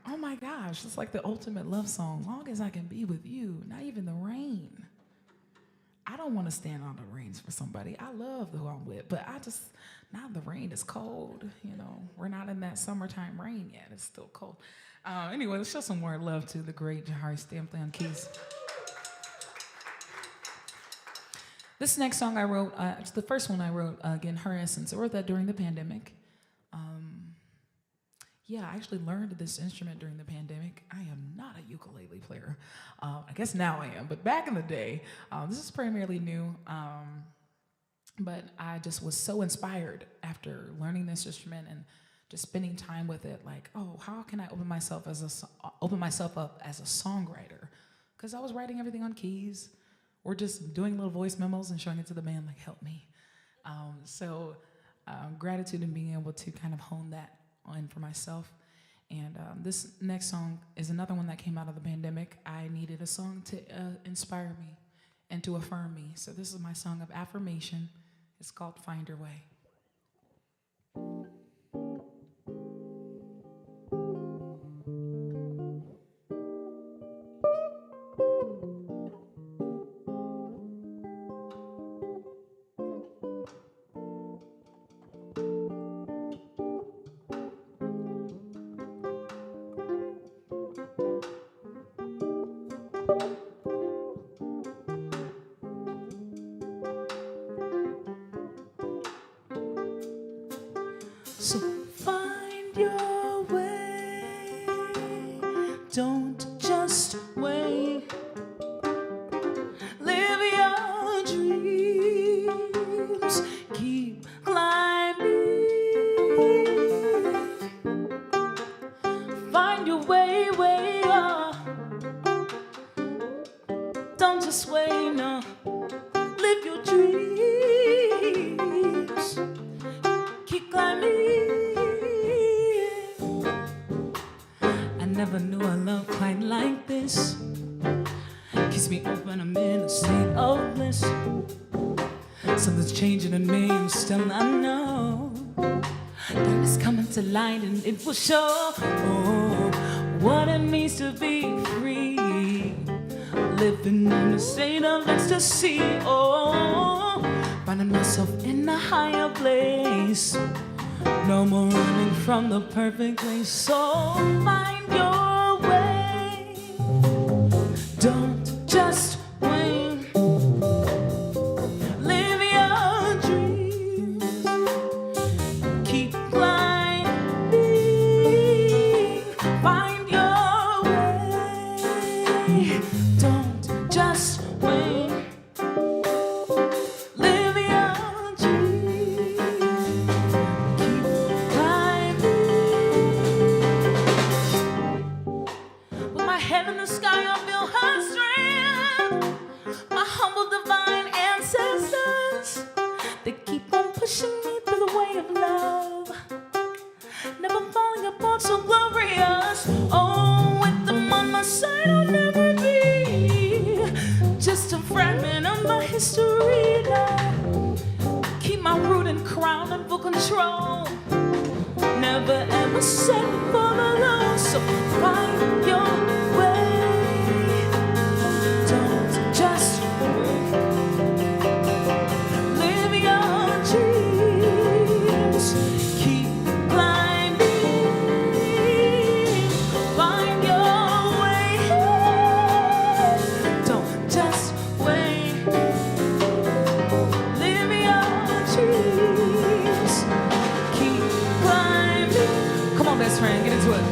Oh my gosh, it's like the ultimate love song. Long as I can be with you, not even the rain. I don't want to stand on the rains for somebody. I love who I'm with, but now the rain is cold. You know, we're not in that summertime rain yet. It's still cold. Anyway, let's show some more love to the great Jahari Stampley on keys. This next song I wrote, it's the first one I wrote, again, Her Essence. I wrote that during the pandemic. Yeah, I actually learned this instrument during the pandemic. I am not a ukulele player. I guess now I am, but back in the day, this is primarily new. But I just was so inspired after learning this instrument and just spending time with it. Like, oh, how can I open myself up as a songwriter? Because I was writing everything on keys, or just doing little voice memos and showing it to the band, like, help me. So gratitude in being able to kind of hone that on for myself. And this next song is another one that came out of the pandemic. I needed a song to inspire me and to affirm me. So this is my song of affirmation. It's called Find Your Way. So find your way, don't just wait. Live your dreams, keep climbing. Find your way, way up. Don't just wait, no. Live your dreams, keep climbing. Never knew a love quite like this. Kiss me open, I'm in a state of bliss. Something's changing in me, and still I know darkness coming to light, and it will show what it means to be free. Living in a state of ecstasy, finding myself in a higher place. No more running from the perfect place. So find your way, don't just wait. Live your dreams, keep climbing. Find your way, don't just wait. Live your dreams, head in the sky, I feel her strength. My humble divine ancestors, they keep on pushing me through the way of love. Never falling apart, so glorious. Oh, with them on my side, I'll never be mystery now. Keep my root and crown and full control. Never ever settle for the low. So find your way. Don't just live your dreams. Keep climbing. Find your way. Don't just wait. Live your dreams. Keep climbing. Come on, best friend, get into it.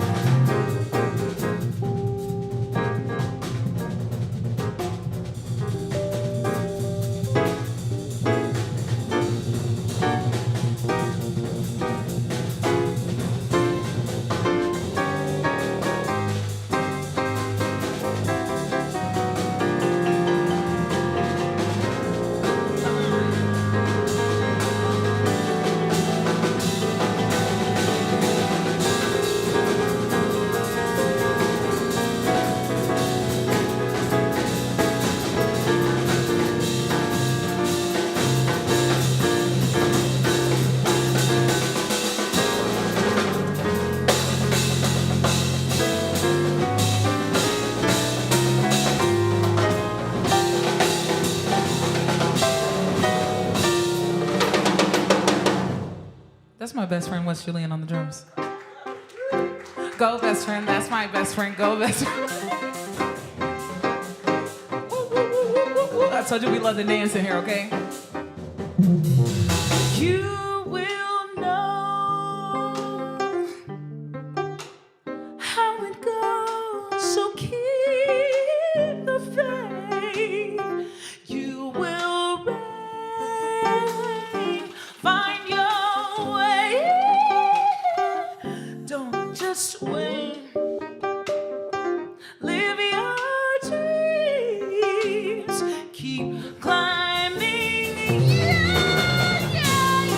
That's my best friend, West Julian, on the drums. Go, best friend. That's my best friend. Go, best friend. I told you we love to dance in here, okay? You will know how it goes, so keep the faith. You will reign. Find your way. Don't just wait. Live your dreams. Keep climbing. Yeah, yeah,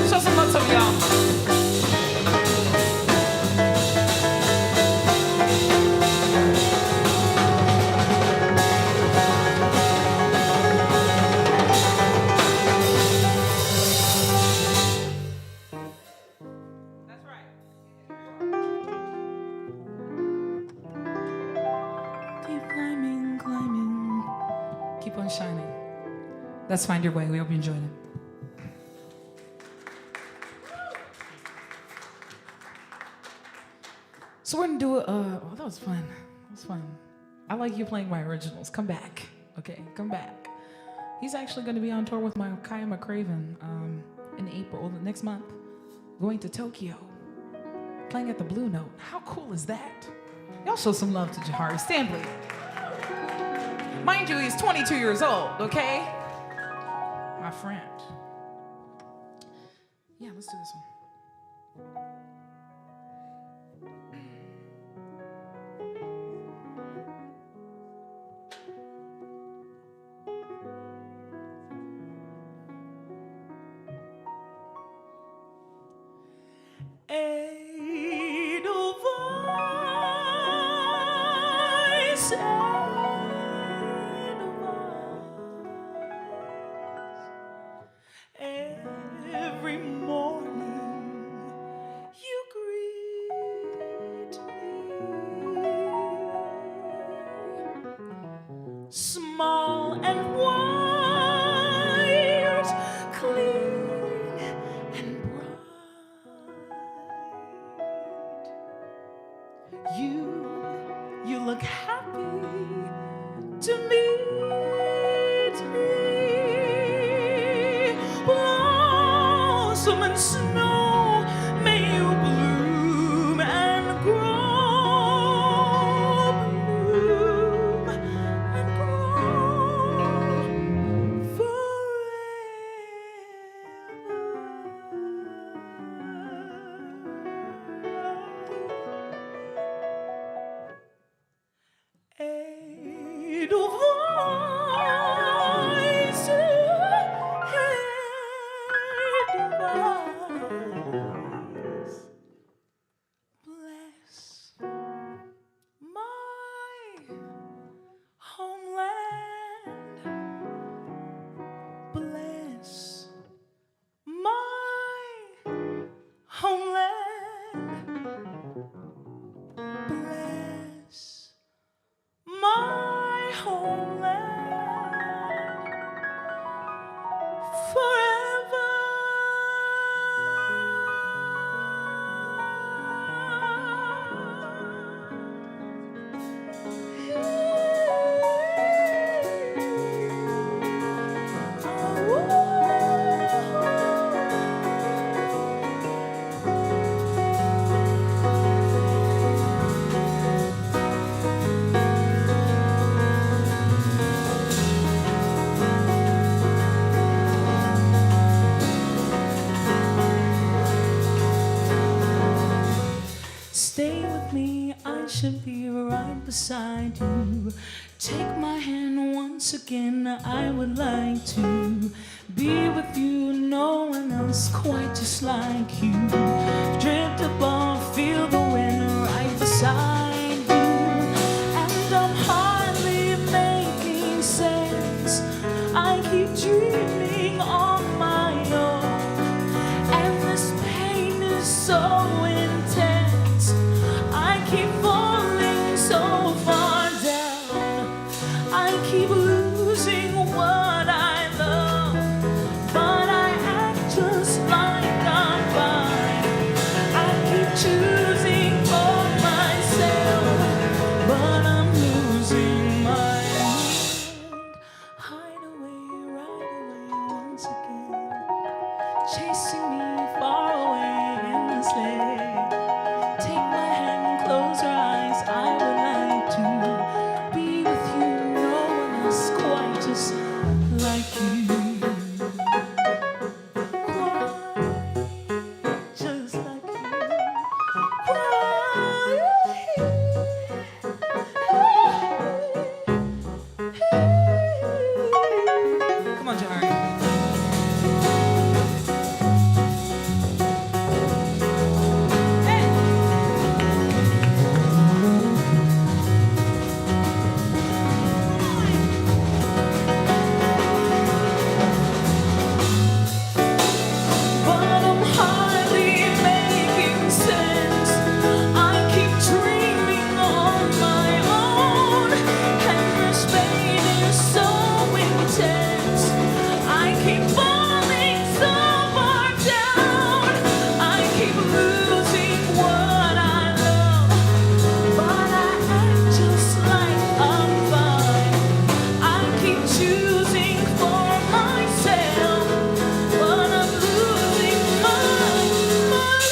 show some love to me, y'all. That's right. Keep climbing, climbing. Keep on shining. Let's find your way. We hope you enjoyed it. So we're gonna do oh, that was fun. That was fun. I like you playing my originals. Come back, okay? Come back. He's actually gonna be on tour with my Kaya McCraven in April, next month, going to Tokyo, playing at the Blue Note. How cool is that? Y'all show some love to Jahari. Stand, please. Mind you, he's 22 years old, okay? My friend. Yeah, let's do this one. Edelweiss, every morning you greet me, small and white, clean and bright. You look happy to meet me. Blossom and snow, may you bloom and
Stay with me, I should be right beside you. Take my hand once again, I would like to be with you, no one else quite just like you. Drift above, feel the wind right beside you. And I'm hardly making sense, I keep dreaming on my own. And this pain is so intense, I keep falling so far down. I keep losing what I love, but I act just like I'm fine. I keep choosing for myself, but I'm losing my mind. Hide away, right away once again, chasing me far away endlessly. Take my hand, close your eyes, I would like to be with you, no one else quite just like you. Quite just like you. Come on, Jahari. But I'm hardly making sense, I keep dreaming on my own. And this pain is so intense, I keep falling so far down. I keep losing what I love, but I act just like I'm fine. I keep choosing for myself, but I'm losing my mind.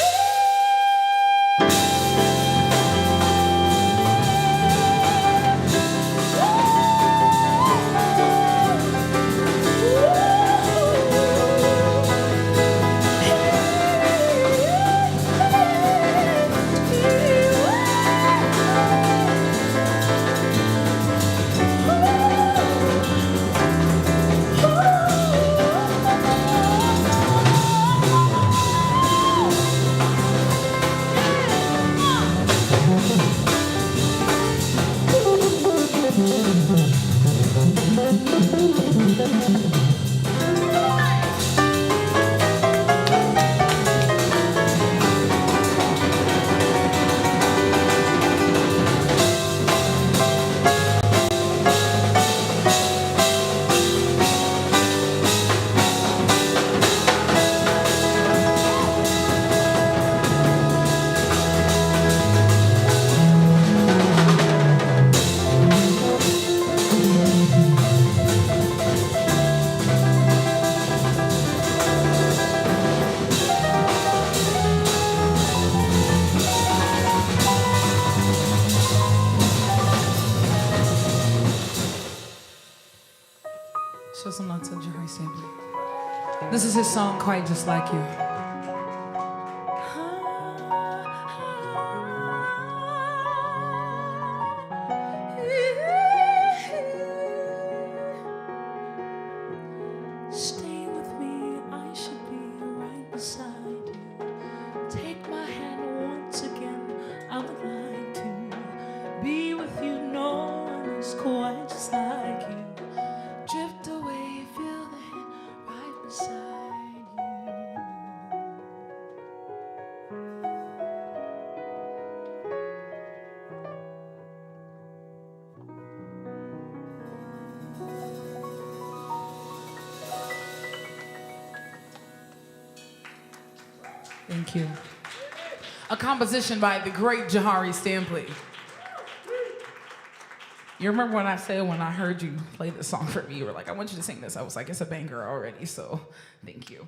Show some love to Jahari Sampler. This is his song, Quite Just Like You. Thank you. A composition by the great Jahari Stampley. You remember when I said when I heard you play this song for me, you were like, I want you to sing this. I was like, it's a banger already, so thank you.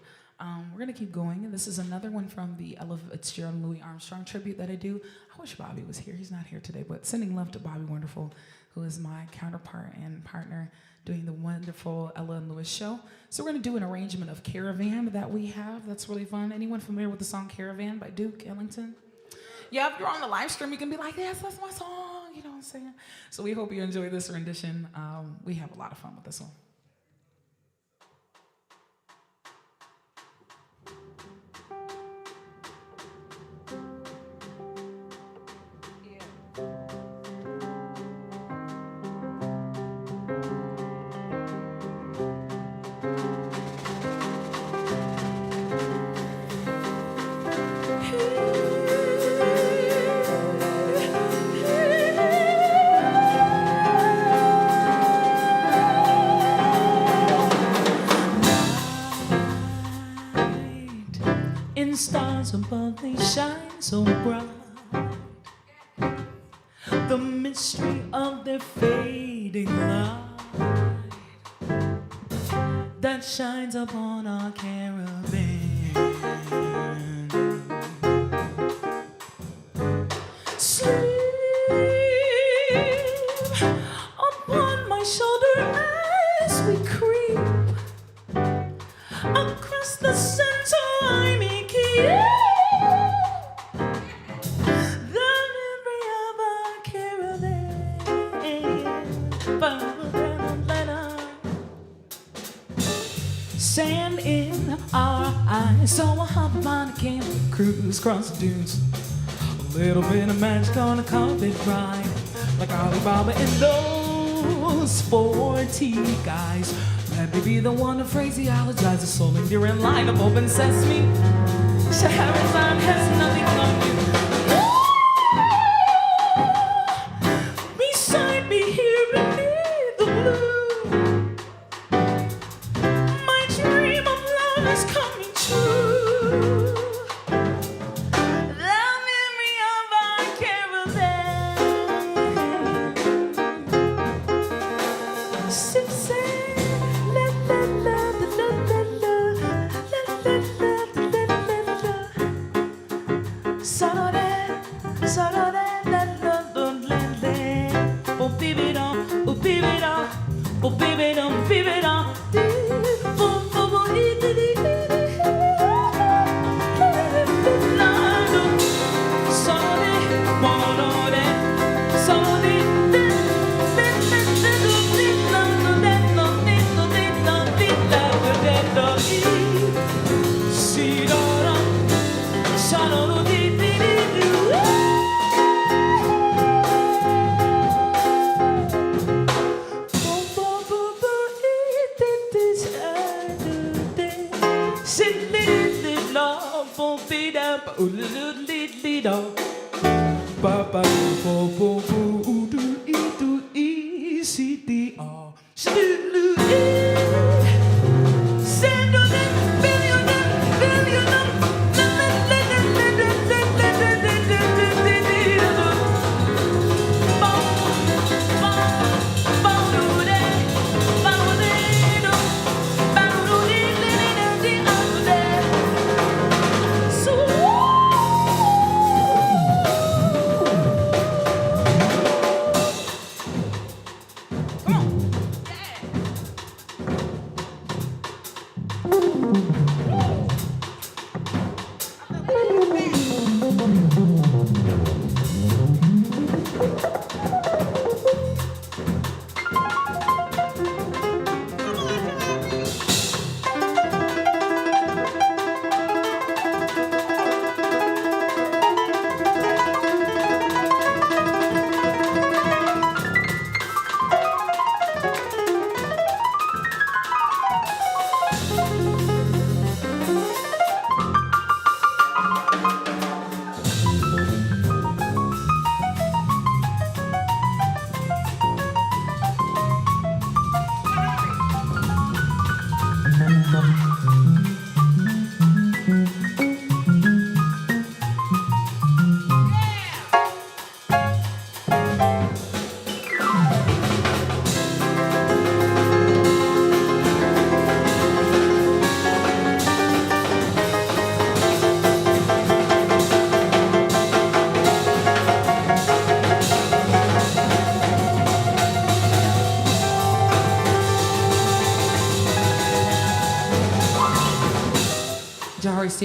We're gonna keep going, and this is another one from the Ella Fitzgerald and Louis Armstrong tribute that I do. I wish Bobby was here. He's not here today, but sending love to Bobby Wonderful, who is my counterpart and partner doing the wonderful Ella and Louis show. So we're gonna do an arrangement of Caravan that we have. That's really fun. Anyone familiar with the song Caravan by Duke Ellington? Yeah, if you're on the live stream, you can be like, yes, that's my song, you know what I'm saying? So we hope you enjoy this rendition. We have a lot of fun with this one.
Stars above, they shine so bright. The mystery of their fading light that shines upon our caravan. Sleep upon my shoulder as we creep across the center. Sand in our eyes, so I hop on a camel, cruise across the dunes. A little bit of magic on a carpet ride, like Alibaba and those 40 guys. Let me be the one to phraseologize the soul endearing line of open sesame. Shahrazad has nothing on you. Beside me here beneath the blue.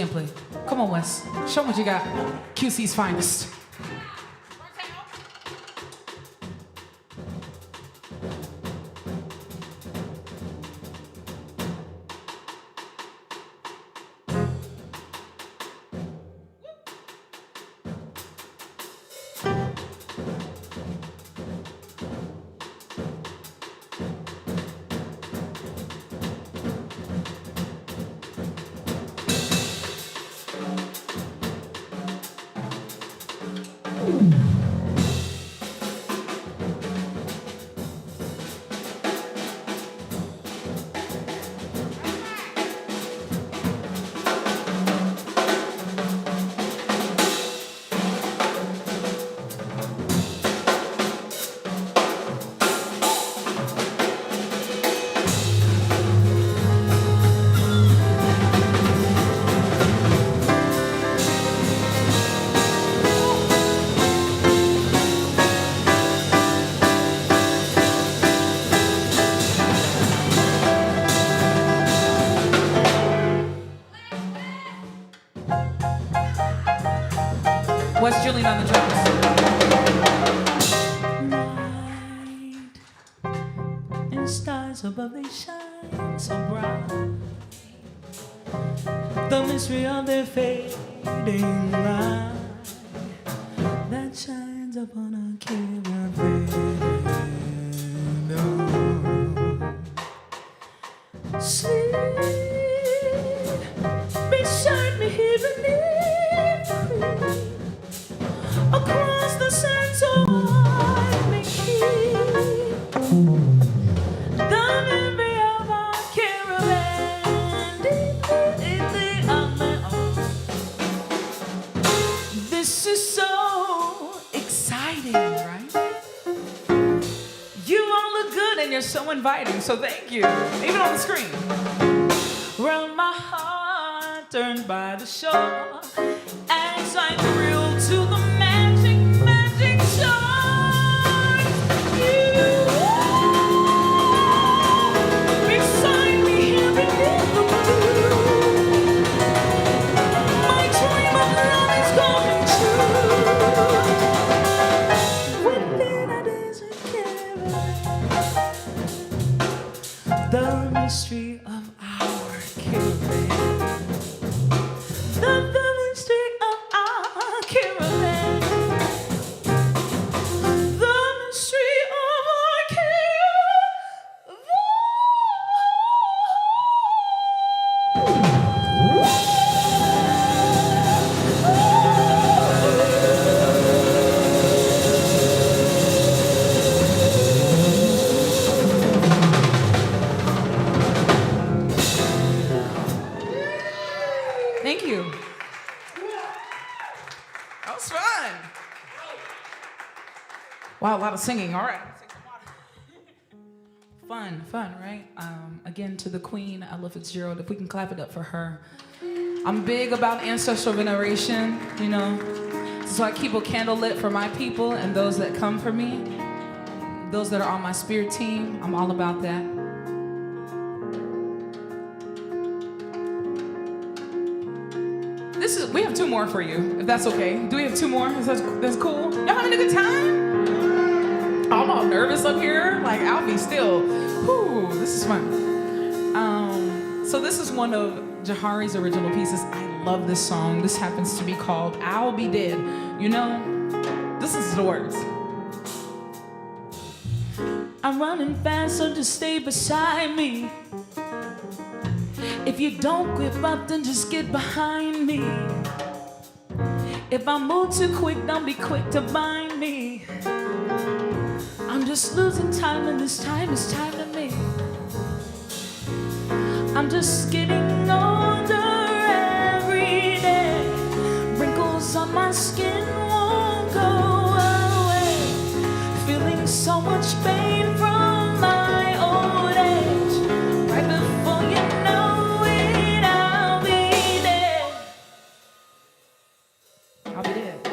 and play. Come on, Wes. Show them what you got. QC's finest. Wes Julian on the drums.
Night and stars above, they shine so bright. The mystery of their fading light that shines upon a caravan. Oh. Sleep beside me here beneath the creek. Across the sands of me keep the memory of our caravan deep in the unknown. This is so exciting, right?
You all look good and you're so inviting, so thank you. Even on the screen.
Round my heart turned by the shore as I thrill to the magic, magic shores. You beside me here beneath the blue. My dream of love is coming true. Within a desert caravan, the mystery of our caravan. The mystery of our caravan. The mystery of our
Thank you. That was fun. Wow, a lot of singing. All right. Fun, right? Again, to the Queen, Ella Fitzgerald, if we can clap it up for her. I'm big about ancestral veneration, you know. So I keep a candle lit for my people and those that come for me. Those that are on my spirit team, I'm all about that. We have two more for you, if that's okay. Do we have two more? That's cool. Y'all having a good time? I'm all nervous up here. Like Alfie still. Whew, this is fun. So this is one of Jahari's original pieces. I love this song. This happens to be called I'll Be Dead. You know, this is the words.
I'm running fast, so just stay beside me. If you don't give up, then just get behind me. If I move too quick, don't be quick to bind me. I'm just losing time, and this time is time to me. I'm just getting older every day. Wrinkles on my skin won't go away. Feeling so much pain from my old age. Right before you know it, I'll be dead.
I'll be dead.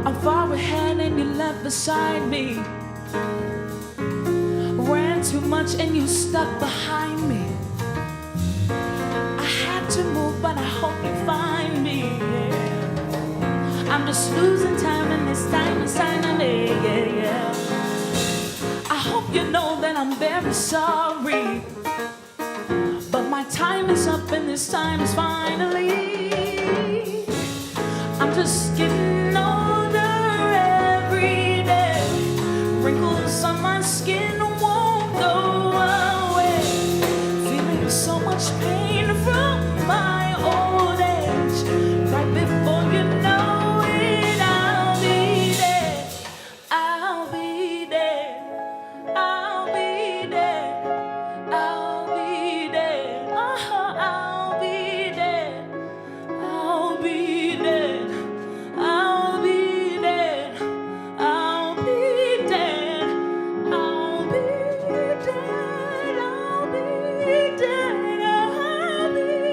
I'm far ahead and you left beside me. Ran too much and you stuck behind me. I but I hope you find me. Yeah. I'm just losing time, and this time is finally. Yeah, yeah. I hope you know that I'm very sorry, but my time is up, and this time is finally. I'm just getting older every day. Wrinkles on my skin won't go away. Feeling so much pain from my old age. Right before you know it, I'll be there. I'll be there. I'll be there. I'll be there. Oh, I'll be there. I'll be there. I'll be there. I'll be there. I'll be dead. I'll be dead. I'll be dead. I'll be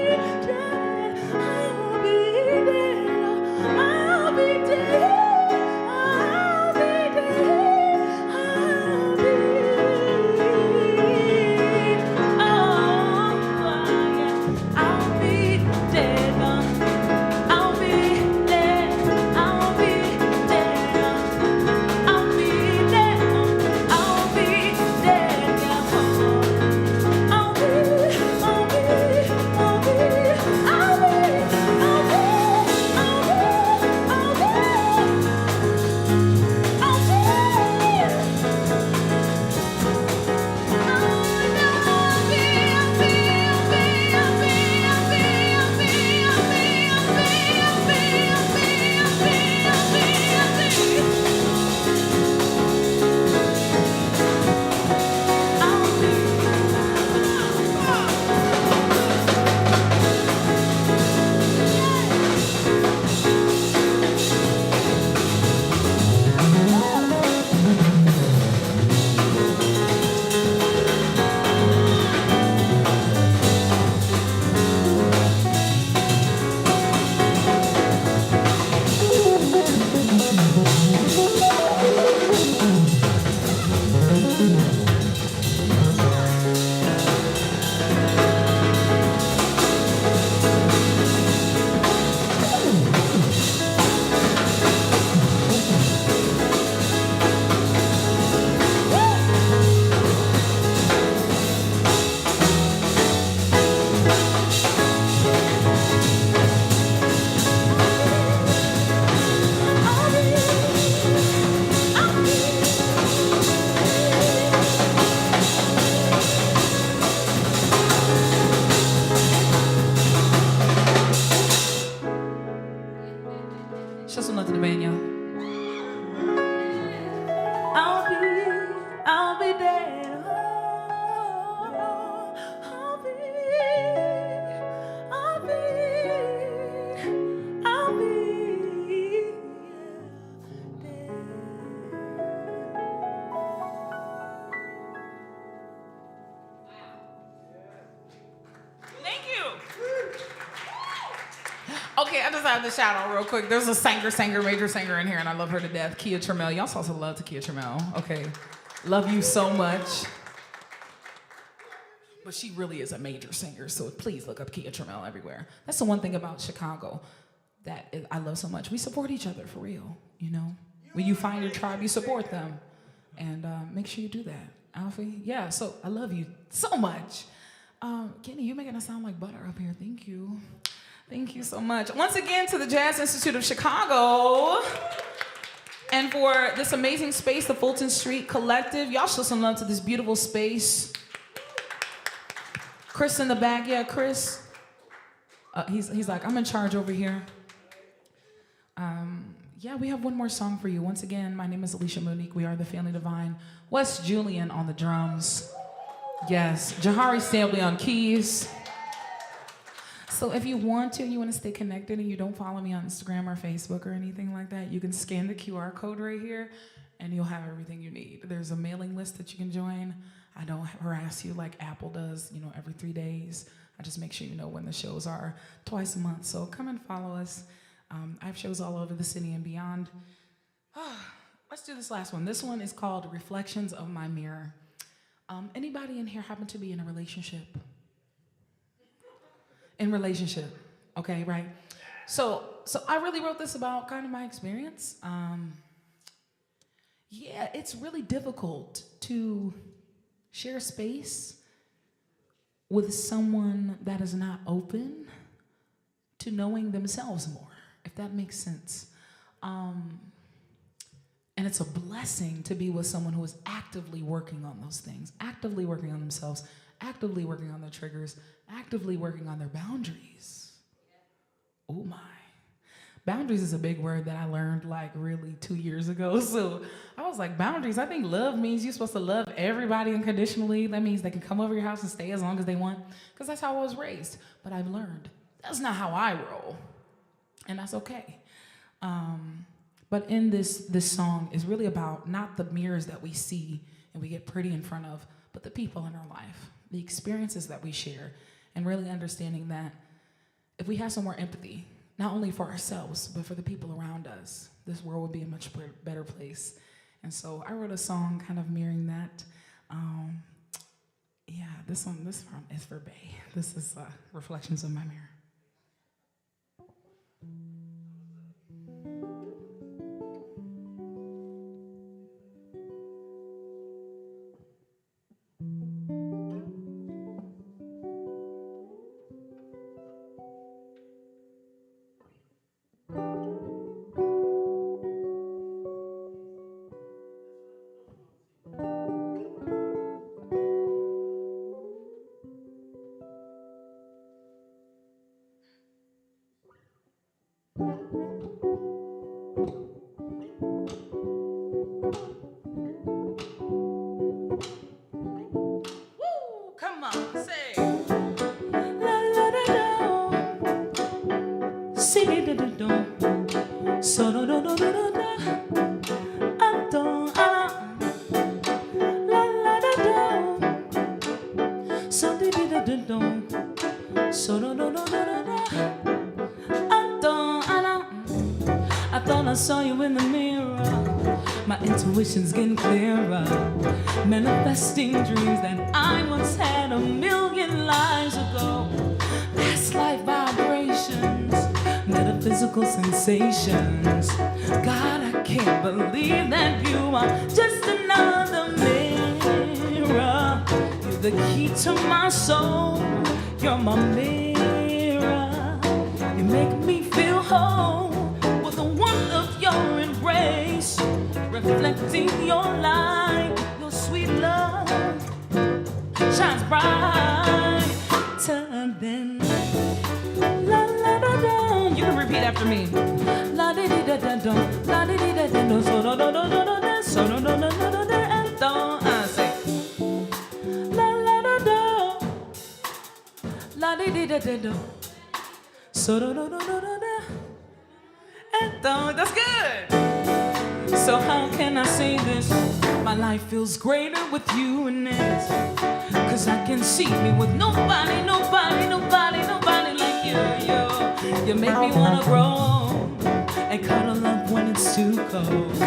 dead. I'll be dead. I'll be dead. I'll be dead. I'll be dead. I'll be dead. I'll be dead. I'll be dead. I'll be Show some love to the band, y'all. I'll be there. I'll be there. Thank you.
Okay, I just have to shout out real quick. There's a major singer in here, and I love her to death. Kia Trammell. Y'all saw some love to Kia Trammell. Okay. Love you so much. But she really is a major singer, so please look up Kia Trammell everywhere. That's the one thing about Chicago that I love so much. We support each other for real, you know? When you find your tribe, you support them. And make sure you do that. Alfie? Yeah, so I love you so much. Kenny, you're making us sound like butter up here. Thank you. Thank you so much. Once again, to the Jazz Institute of Chicago. And for this amazing space, the Fulton Street Collective. Y'all show some love to this beautiful space. Chris in the back. Yeah, Chris. He's like, I'm in charge over here. Yeah, we have one more song for you. Once again, my name is Alysha Monique. We are the Family Divine. Wes Julian on the drums. Yes, Jahari Stambley on keys. So if you want to stay connected and you don't follow me on Instagram or Facebook or anything like that, you can scan the QR code right here and you'll have everything you need. There's a mailing list that you can join. I don't harass you like Apple does, every 3 days. I just make sure you know when the shows are twice a month. So come and follow us. I have shows all over the city and beyond. Let's do this last one. This one is called Reflections of My Mirror. Anybody in here happen to be in a relationship? In relationship. Okay, right. So I really wrote this about kind of my experience. Yeah, it's really difficult to share space with someone that is not open to knowing themselves more, if that makes sense. And it's a blessing to be with someone who is actively working on those things, actively working on themselves, actively working on their triggers, actively working on their boundaries. Oh my. Boundaries is a big word that I learned like really 2 years ago. So I was like, boundaries, I think love means you're supposed to love everybody unconditionally. That means they can come over your house and stay as long as they want, because that's how I was raised. But I've learned that's not how I roll, and that's okay. But in this song is really about not the mirrors that we see and we get pretty in front of, but the people in our life, the experiences that we share, and really understanding that if we have some more empathy, not only for ourselves, but for the people around us, this world would be a much better place. And so I wrote a song kind of mirroring that. Yeah, this one is for Bay. This is Reflections of My Mirror.
I thought I saw you in the mirror. My intuition's getting clearer. Manifesting dreams that I once had 1,000,000 lives ago. Past life vibrations, metaphysical sensations. God, I can't believe that you are just another mirror. You're the key to my soul. You're my mirror. You make me feel whole with the warmth of your embrace, reflecting your light. Your sweet love shines brighter than la la da da. You can repeat after me. La di di da da da, la di di da da da, so da da da da da, so da da da da da da, and da. Say la la da da, la di di da da da, so da da da da da, and da. That's good. So how can I say this? My life feels greater with you in it. 'Cause I can see me with nobody like you. You make me wanna grow and cuddle up when it's too cold.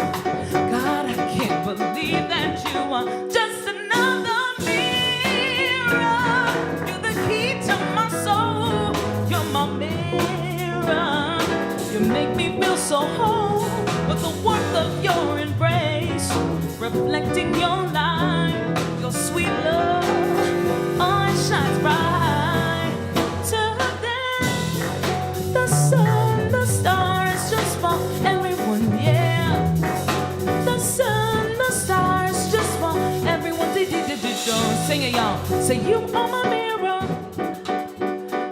God, I can't believe that you are just another mirror. You're the key to my soul. You're my mirror. You make me feel so whole with the warmth of your embrace, reflecting your light, your sweet love. Oh, it shines brighter than the sun, the stars, just for everyone, yeah. The sun, the stars, just for everyone. Sing it, y'all. Say, you are my mirror.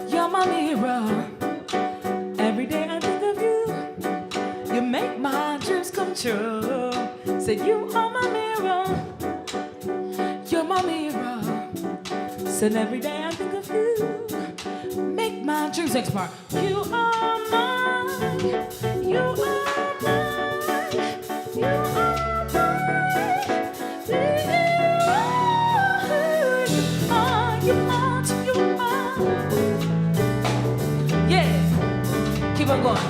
You're my mirror. Every day I think of you. You make my dreams come true. Say, you are my mirror. You're my mirror. Said every day I think of you. Make my dreams expire. You are mine. You are mine. You are mine. You are. Yeah. Keep on going.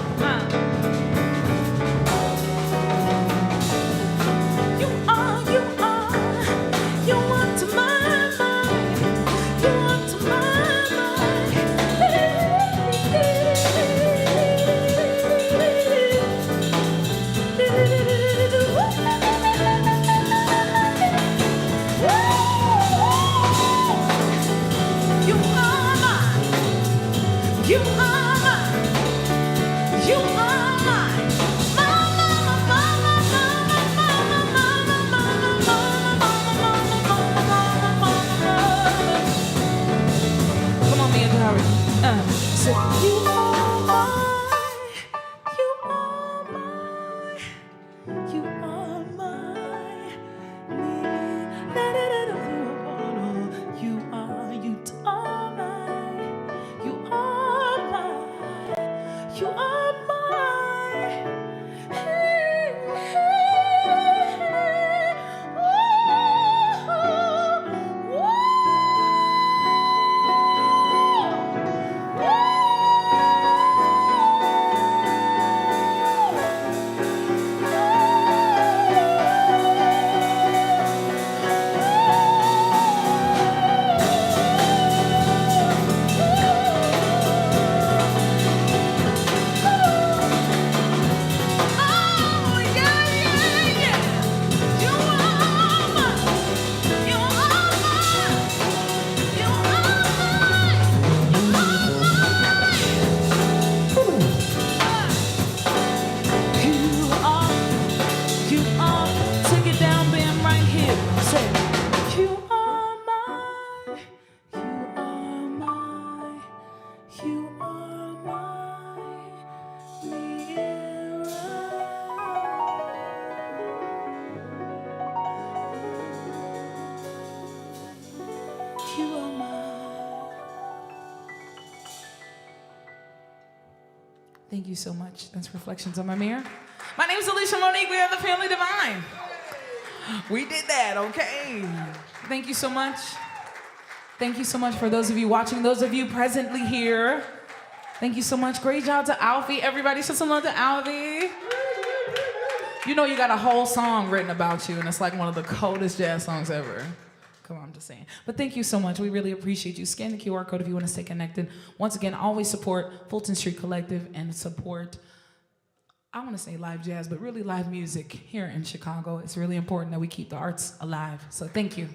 You are my.
Thank you so much. That's Reflections on My Mirror. My name is Alysha Monique. We are the Family Divine. We did that, okay. Thank you so much. Thank you so much for those of you watching, those of you presently here. Thank you so much. Great job to Alfie. Everybody show some love to Alfie. You know you got a whole song written about you, and it's like one of the coldest jazz songs ever. Come on, I'm just saying. But thank you so much. We really appreciate you. Scan the QR code if you want to stay connected. Once again, always support Fulton Street Collective and support, I want to say live jazz, but really live music here in Chicago. It's really important that we keep the arts alive. So thank you.